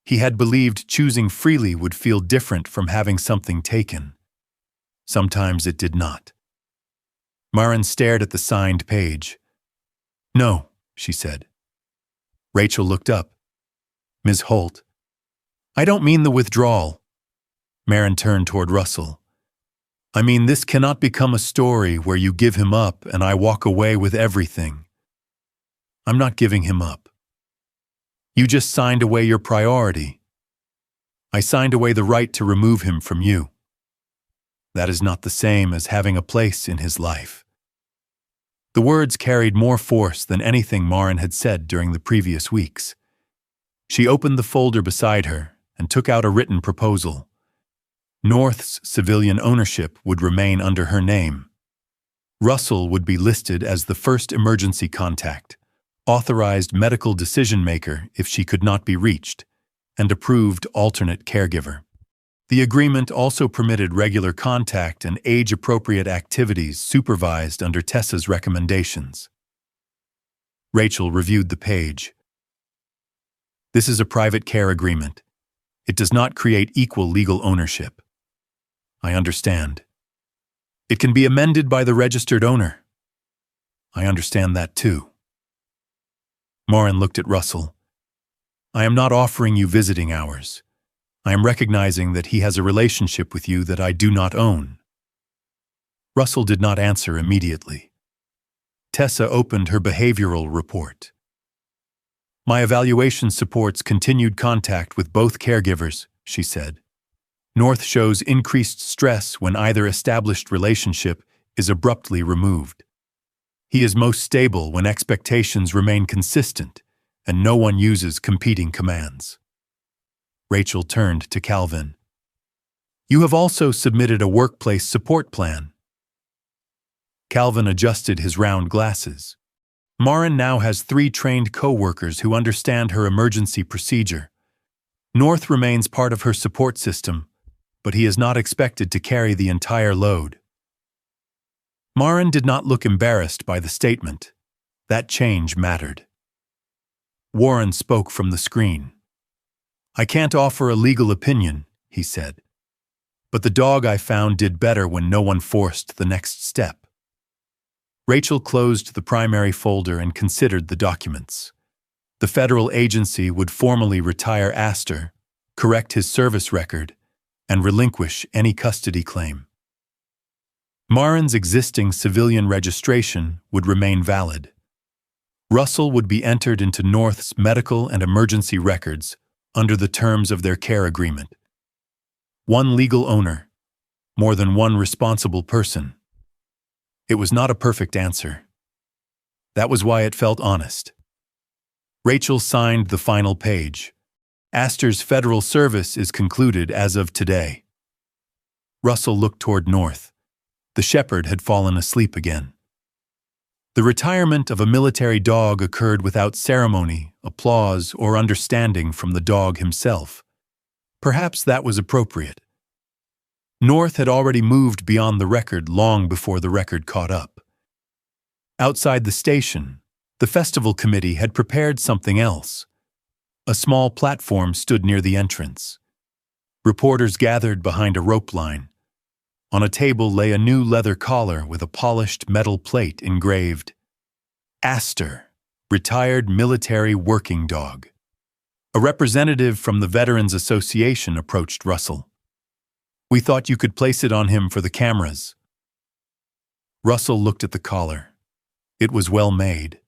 He had believed choosing freely would feel different from having something taken. Sometimes it did not. Maren stared at the signed page. "No," she said. Rachel looked up. "Ms. Holt, I don't mean the withdrawal." Maren turned toward Russell. "I mean, this cannot become a story where you give him up and I walk away with everything. I'm not giving him up. You just signed away your priority. I signed away the right to remove him from you. That is not the same as having a place in his life." The words carried more force than anything Maren had said during the previous weeks. She opened the folder beside her and took out a written proposal. North's civilian ownership would remain under her name. Russell would be listed as the first emergency contact, authorized medical decision-maker if she could not be reached, and approved alternate caregiver. The agreement also permitted regular contact and age-appropriate activities supervised under Tessa's recommendations. Rachel reviewed the page. "This is a private care agreement. It does not create equal legal ownership." "I understand." "It can be amended by the registered owner." "I understand that too." Maren looked at Russell. "I am not offering you visiting hours. I am recognizing that he has a relationship with you that I do not own." Russell did not answer immediately. Tessa opened her behavioral report. "My evaluation supports continued contact with both caregivers," she said. "North shows increased stress when either established relationship is abruptly removed. He is most stable when expectations remain consistent and no one uses competing commands." Rachel turned to Calvin. "You have also submitted a workplace support plan." Calvin adjusted his round glasses. "Maren now has 3 trained co-workers who understand her emergency procedure. North remains part of her support system, but he is not expected to carry the entire load." Maren did not look embarrassed by the statement. That change mattered. Warren spoke from the screen. "I can't offer a legal opinion," he said. "But the dog I found did better when no one forced the next step." Rachel closed the primary folder and considered the documents. The federal agency would formally retire Aster, correct his service record, and relinquish any custody claim. Maren's existing civilian registration would remain valid. Russell would be entered into North's medical and emergency records under the terms of their care agreement. One legal owner, more than one responsible person. It was not a perfect answer. That was why it felt honest. Rachel signed the final page. Aster's federal service is concluded as of today. Russell looked toward North. The shepherd had fallen asleep again. The retirement of a military dog occurred without ceremony, applause, or understanding from the dog himself. Perhaps that was appropriate. North had already moved beyond the record long before the record caught up. Outside the station, the festival committee had prepared something else. A small platform stood near the entrance. Reporters gathered behind a rope line. On a table lay a new leather collar with a polished metal plate engraved, Aster, Retired Military Working Dog. A representative from the Veterans Association approached Russell. "We thought you could place it on him for the cameras." Russell looked at the collar. It was well made.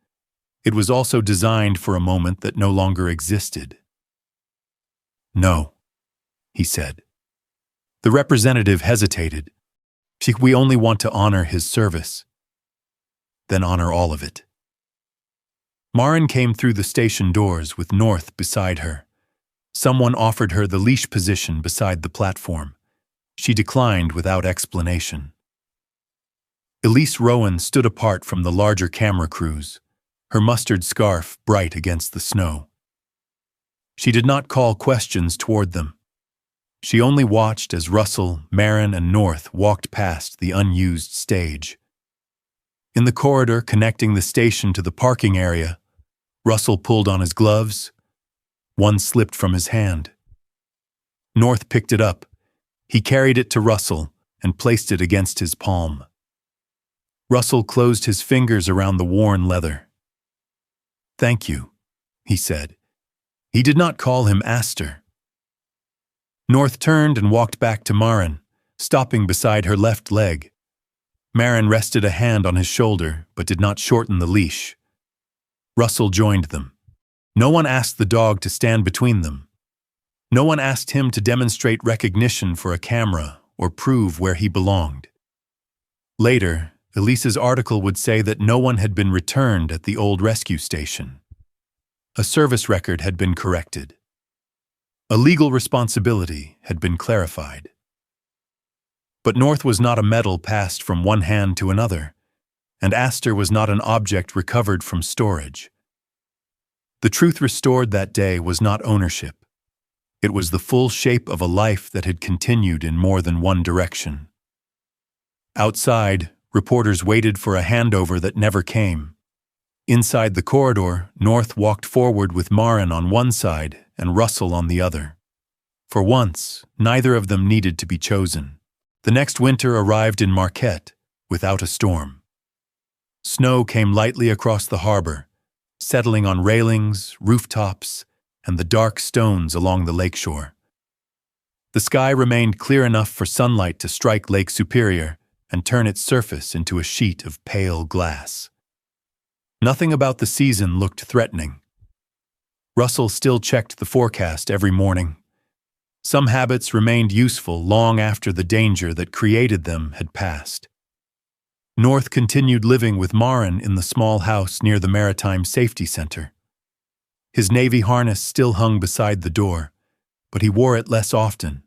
It was also designed for a moment that no longer existed. "No," he said. The representative hesitated. "We only want to honor his service." "Then honor all of it." Maren came through the station doors with North beside her. Someone offered her the leash position beside the platform. She declined without explanation. Elise Rowan stood apart from the larger camera crews, her mustard scarf bright against the snow. She did not call questions toward them. She only watched as Russell, Maren, and North walked past the unused stage. In the corridor connecting the station to the parking area, Russell pulled on his gloves. One slipped from his hand. North picked it up. He carried it to Russell and placed it against his palm. Russell closed his fingers around the worn leather. "Thank you," he said. He did not call him Aster. North turned and walked back to Maren, stopping beside her left leg. Maren rested a hand on his shoulder, but did not shorten the leash. Russell joined them. No one asked the dog to stand between them. No one asked him to demonstrate recognition for a camera or prove where he belonged. Later, Elise's article would say that no one had been returned at the old rescue station. A service record had been corrected. A legal responsibility had been clarified. But North was not a medal passed from one hand to another, and Aster was not an object recovered from storage. The truth restored that day was not ownership. It was the full shape of a life that had continued in more than one direction. Outside, reporters waited for a handover that never came. Inside the corridor, North walked forward with Maren on one side and Russell on the other. For once, neither of them needed to be chosen. The next winter arrived in Marquette, without a storm. Snow came lightly across the harbor, settling on railings, rooftops, and the dark stones along the lakeshore. The sky remained clear enough for sunlight to strike Lake Superior and turn its surface into a sheet of pale glass. Nothing about the season looked threatening. Russell still checked the forecast every morning. Some habits remained useful long after the danger that created them had passed. North continued living with Maren in the small house near the Maritime Safety Center. His Navy harness still hung beside the door, but he wore it less often.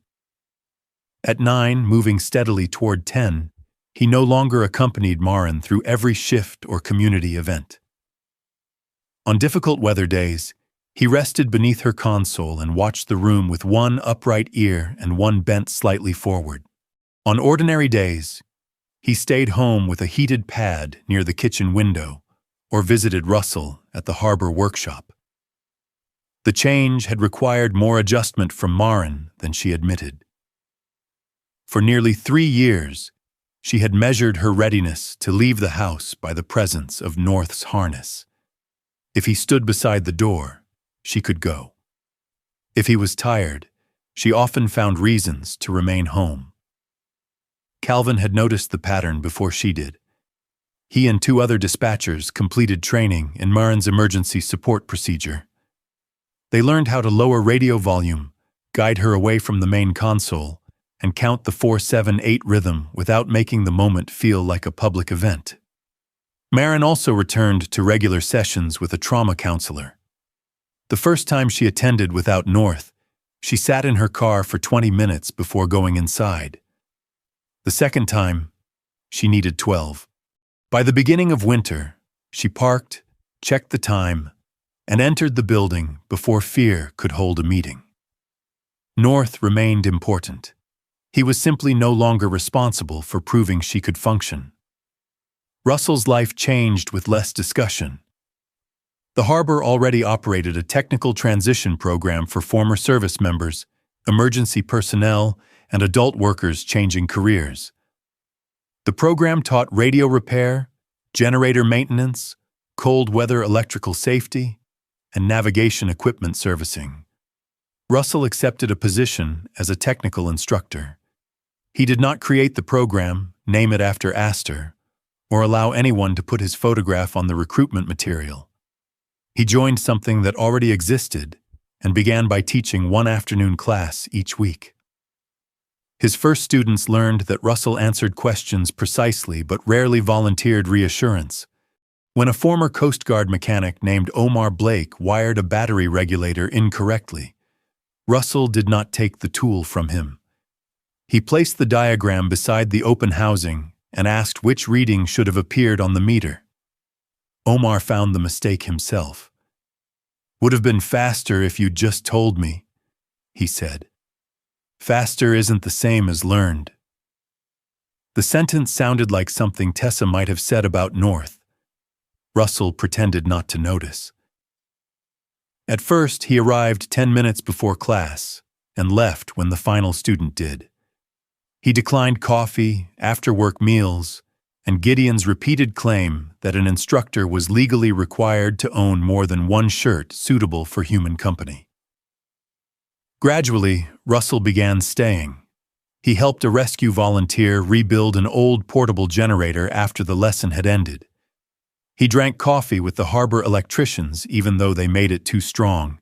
At 9, moving steadily toward 10, he no longer accompanied Maren through every shift or community event. On difficult weather days, he rested beneath her console and watched the room with one upright ear and one bent slightly forward. On ordinary days, he stayed home with a heated pad near the kitchen window or visited Russell at the harbor workshop. The change had required more adjustment from Maren than she admitted. For nearly 3 years, she had measured her readiness to leave the house by the presence of North's harness. If he stood beside the door, she could go. If he was tired, she often found reasons to remain home. Calvin had noticed the pattern before she did. He and 2 other dispatchers completed training in Maren's emergency support procedure. They learned how to lower radio volume, guide her away from the main console, and count the 4-7-8 rhythm without making the moment feel like a public event. Maren also returned to regular sessions with a trauma counselor. The first time she attended without North, she sat in her car for 20 minutes before going inside. The second time, she needed 12. By the beginning of winter, she parked, checked the time, and entered the building before fear could hold a meeting. North remained important. He was simply no longer responsible for proving she could function. Russell's life changed with less discussion. The harbor already operated a technical transition program for former service members, emergency personnel, and adult workers changing careers. The program taught radio repair, generator maintenance, cold weather electrical safety, and navigation equipment servicing. Russell accepted a position as a technical instructor. He did not create the program, name it after Aster, or allow anyone to put his photograph on the recruitment material. He joined something that already existed and began by teaching one afternoon class each week. His first students learned that Russell answered questions precisely but rarely volunteered reassurance. When a former Coast Guard mechanic named Omar Blake wired a battery regulator incorrectly, Russell did not take the tool from him. He placed the diagram beside the open housing and asked which reading should have appeared on the meter. Omar found the mistake himself. "Would have been faster if you'd just told me," he said. "Faster isn't the same as learned." The sentence sounded like something Tessa might have said about North. Russell pretended not to notice. At first, he arrived 10 minutes before class and left when the final student did. He declined coffee, after-work meals, and Gideon's repeated claim that an instructor was legally required to own more than one shirt suitable for human company. Gradually, Russell began staying. He helped a rescue volunteer rebuild an old portable generator after the lesson had ended. He drank coffee with the harbor electricians even though they made it too strong.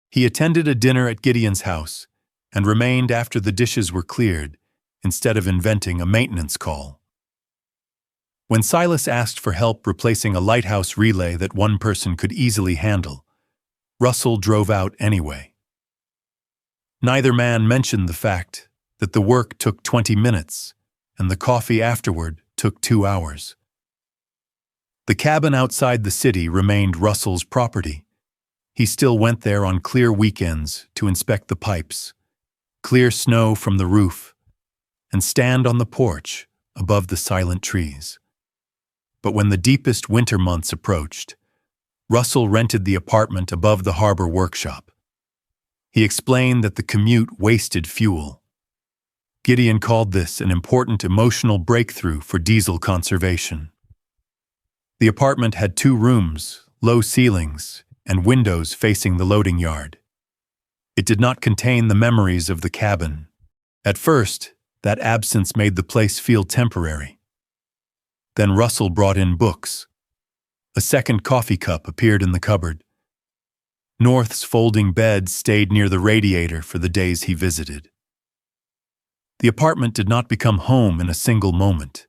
He attended a dinner at Gideon's house and remained after the dishes were cleared instead of inventing a maintenance call. When Silas asked for help replacing a lighthouse relay that one person could easily handle, Russell drove out anyway. Neither man mentioned the fact that the work took 20 minutes and the coffee afterward took 2 hours. The cabin outside the city remained Russell's property. He still went there on clear weekends to inspect the pipes, clear snow from the roof, and stand on the porch above the silent trees. But when the deepest winter months approached, Russell rented the apartment above the harbor workshop. He explained that the commute wasted fuel. Gideon called this an important emotional breakthrough for diesel conservation. The apartment had 2 rooms, low ceilings, and windows facing the loading yard. It did not contain the memories of the cabin. At first, that absence made the place feel temporary. Then Russell brought in books. A second coffee cup appeared in the cupboard. North's folding bed stayed near the radiator for the days he visited. The apartment did not become home in a single moment.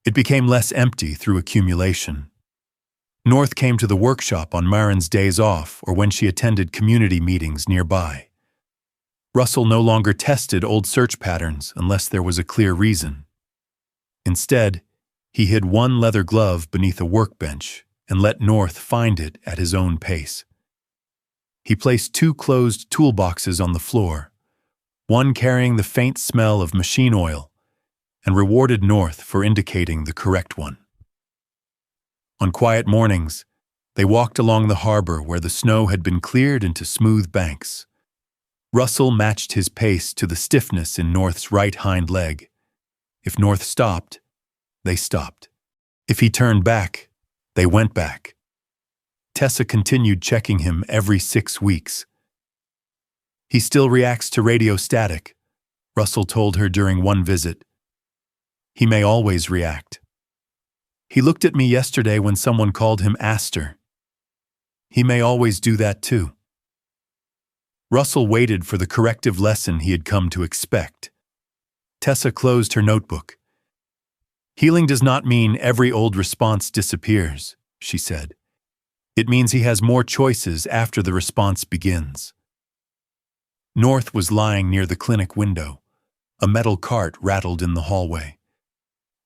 It became less empty through accumulation. North came to the workshop on Maren's days off or when she attended community meetings nearby. Russell no longer tested old search patterns unless there was a clear reason. Instead, he hid one leather glove beneath a workbench and let North find it at his own pace. He placed 2 closed toolboxes on the floor, one carrying the faint smell of machine oil, and rewarded North for indicating the correct one. On quiet mornings, they walked along the harbor where the snow had been cleared into smooth banks. Russell matched his pace to the stiffness in North's right hind leg. If North stopped, they stopped. If he turned back, they went back. Tessa continued checking him every 6 weeks. "He still reacts to radio static," Russell told her during one visit. "He may always react. He looked at me yesterday when someone called him Aster. He may always do that too." Russell waited for the corrective lesson he had come to expect. Tessa closed her notebook. "Healing does not mean every old response disappears," she said. "It means he has more choices after the response begins." North was lying near the clinic window. A metal cart rattled in the hallway.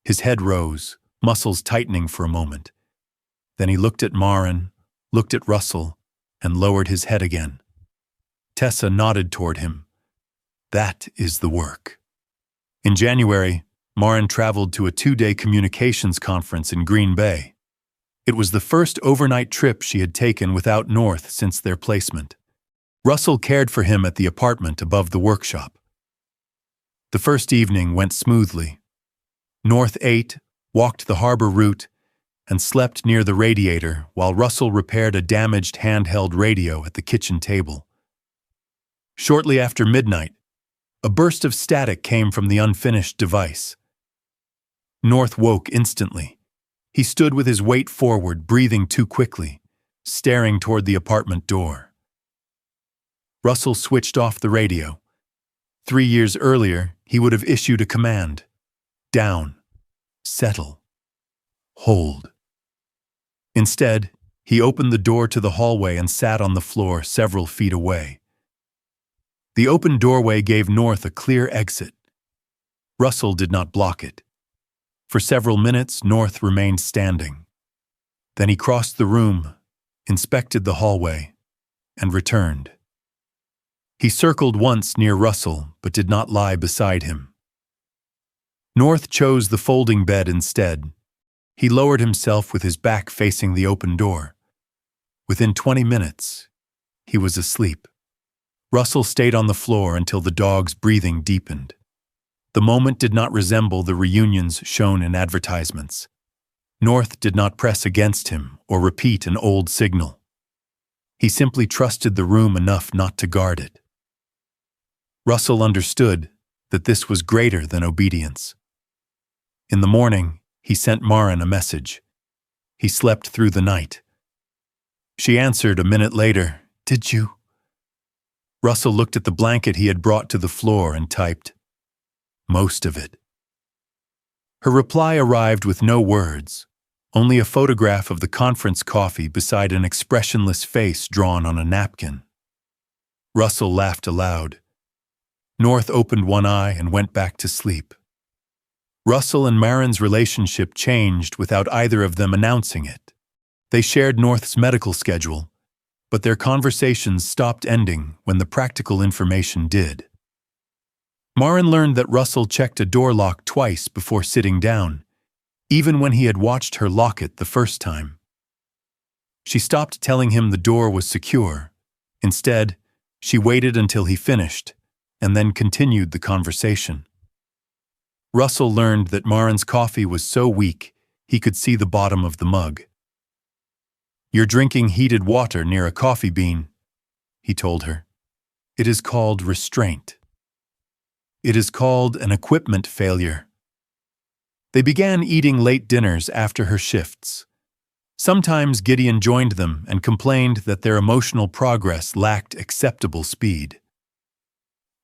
His head rose, muscles tightening for a moment. Then he looked at Maren, looked at Russell, and lowered his head again. Tessa nodded toward him. "That is the work." In January, Maren traveled to a 2-day communications conference in Green Bay. It was the first overnight trip she had taken without North since their placement. Russell cared for him at the apartment above the workshop. The first evening went smoothly. North ate, walked the harbor route, and slept near the radiator while Russell repaired a damaged handheld radio at the kitchen table. Shortly after midnight, a burst of static came from the unfinished device. North woke instantly. He stood with his weight forward, breathing too quickly, staring toward the apartment door. Russell switched off the radio. 3 years earlier, he would have issued a command. Down. Settle. Hold. Instead, he opened the door to the hallway and sat on the floor several feet away. The open doorway gave North a clear exit. Russell did not block it. For several minutes, North remained standing. Then he crossed the room, inspected the hallway, and returned. He circled once near Russell, but did not lie beside him. North chose the folding bed instead. He lowered himself with his back facing the open door. Within 20 minutes, he was asleep. Russell stayed on the floor until the dog's breathing deepened. The moment did not resemble the reunions shown in advertisements. North did not press against him or repeat an old signal. He simply trusted the room enough not to guard it. Russell understood that this was greater than obedience. In the morning, he sent Maren a message. He slept through the night. She answered a minute later, "Did you?" Russell looked at the blanket he had brought to the floor and typed, "Most of it." Her reply arrived with no words, only a photograph of the conference coffee beside an expressionless face drawn on a napkin. Russell laughed aloud. North opened one eye and went back to sleep. Russell and Maren's relationship changed without either of them announcing it. They shared North's medical schedule, but their conversations stopped ending when the practical information did. Maren learned that Russell checked a door lock twice before sitting down, even when he had watched her lock it the first time. She stopped telling him the door was secure. Instead, she waited until he finished, and then continued the conversation. Russell learned that Maren's coffee was so weak he could see the bottom of the mug. "You're drinking heated water near a coffee bean," he told her. "It is called restraint. It is called an equipment failure." They began eating late dinners after her shifts. Sometimes Gideon joined them and complained that their emotional progress lacked acceptable speed.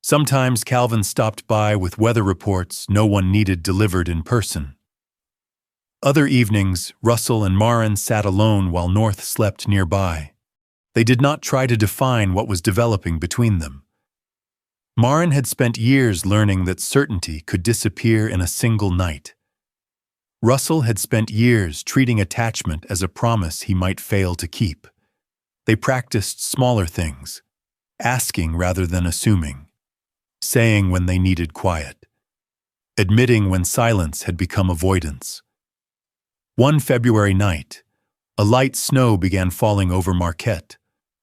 Sometimes Calvin stopped by with weather reports no one needed delivered in person. Other evenings, Russell and Maren sat alone while North slept nearby. They did not try to define what was developing between them. Maren had spent years learning that certainty could disappear in a single night. Russell had spent years treating attachment as a promise he might fail to keep. They practiced smaller things, asking rather than assuming, saying when they needed quiet, admitting when silence had become avoidance. One February night, a light snow began falling over Marquette,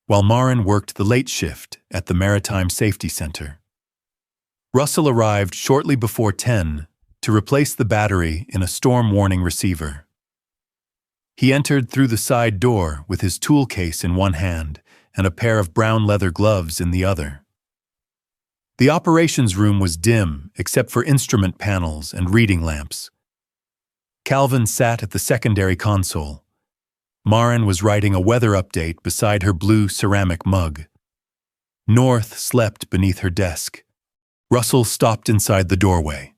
while Maren worked the late shift at the Maritime Safety Center. Russell arrived shortly before 10 to replace the battery in a storm warning receiver. He entered through the side door with his tool case in one hand and a pair of brown leather gloves in the other. The operations room was dim except for instrument panels and reading lamps. Calvin sat at the secondary console. Maren was writing a weather update beside her blue ceramic mug. North slept beneath her desk. Russell stopped inside the doorway.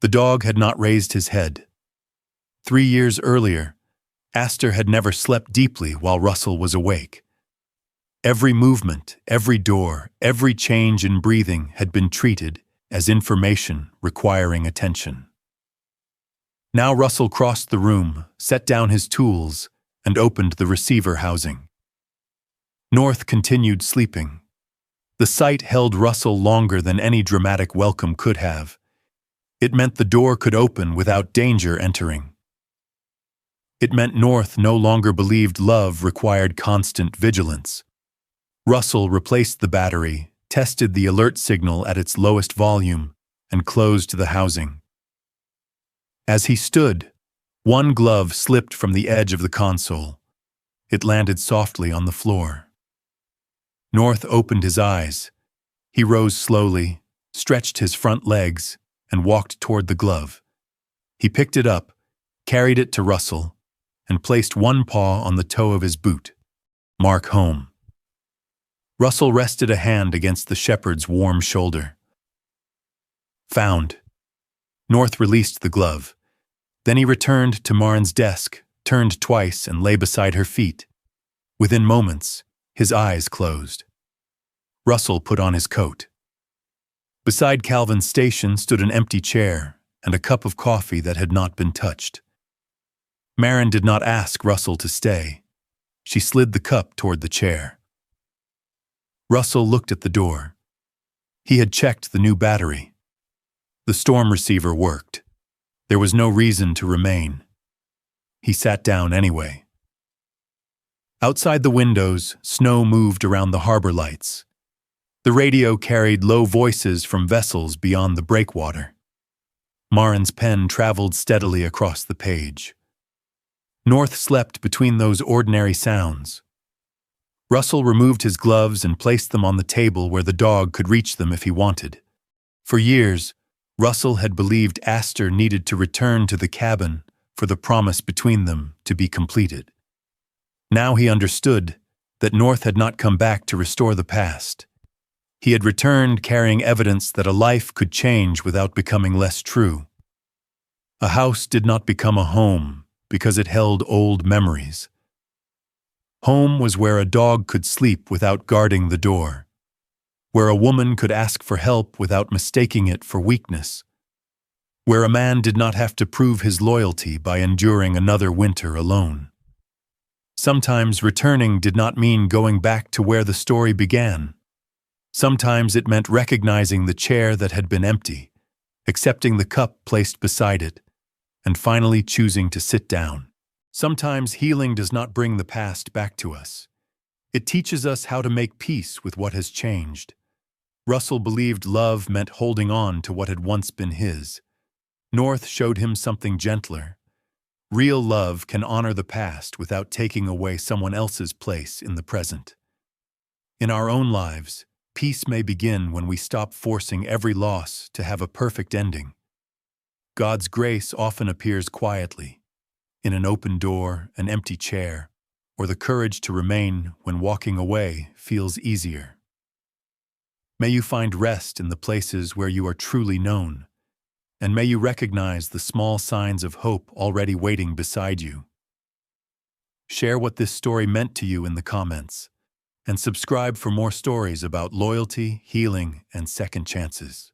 The dog had not raised his head. 3 years earlier, Aster had never slept deeply while Russell was awake. Every movement, every door, every change in breathing had been treated as information requiring attention. Now Russell crossed the room, set down his tools, and opened the receiver housing. North continued sleeping. The sight held Russell longer than any dramatic welcome could have. It meant the door could open without danger entering. It meant North no longer believed love required constant vigilance. Russell replaced the battery, tested the alert signal at its lowest volume, and closed the housing. As he stood, one glove slipped from the edge of the console. It landed softly on the floor. North opened his eyes. He rose slowly, stretched his front legs, and walked toward the glove. He picked it up, carried it to Russell, and placed one paw on the toe of his boot. Mark home. Russell rested a hand against the shepherd's warm shoulder. Found. North released the glove. Then he returned to Maren's desk, turned twice, and lay beside her feet. Within moments, his eyes closed. Russell put on his coat. Beside Calvin's station stood an empty chair and a cup of coffee that had not been touched. Maren did not ask Russell to stay. She slid the cup toward the chair. Russell looked at the door. He had checked the new battery. The storm receiver worked. There was no reason to remain. He sat down anyway. Outside the windows, snow moved around the harbor lights. The radio carried low voices from vessels beyond the breakwater. Maren's pen traveled steadily across the page. North slept between those ordinary sounds. Russell removed his gloves and placed them on the table where the dog could reach them if he wanted. For years, Russell had believed Aster needed to return to the cabin for the promise between them to be completed. Now he understood that North had not come back to restore the past. He had returned carrying evidence that a life could change without becoming less true. A house did not become a home because it held old memories. Home was where a dog could sleep without guarding the door, where a woman could ask for help without mistaking it for weakness, where a man did not have to prove his loyalty by enduring another winter alone. Sometimes returning did not mean going back to where the story began. Sometimes it meant recognizing the chair that had been empty, accepting the cup placed beside it, and finally choosing to sit down. Sometimes healing does not bring the past back to us. It teaches us how to make peace with what has changed. Russell believed love meant holding on to what had once been his. North showed him something gentler. Real love can honor the past without taking away someone else's place in the present. In our own lives, peace may begin when we stop forcing every loss to have a perfect ending. God's grace often appears quietly, in an open door, an empty chair, or the courage to remain when walking away feels easier. May you find rest in the places where you are truly known, and may you recognize the small signs of hope already waiting beside you. Share what this story meant to you in the comments, and subscribe for more stories about loyalty, healing, and second chances.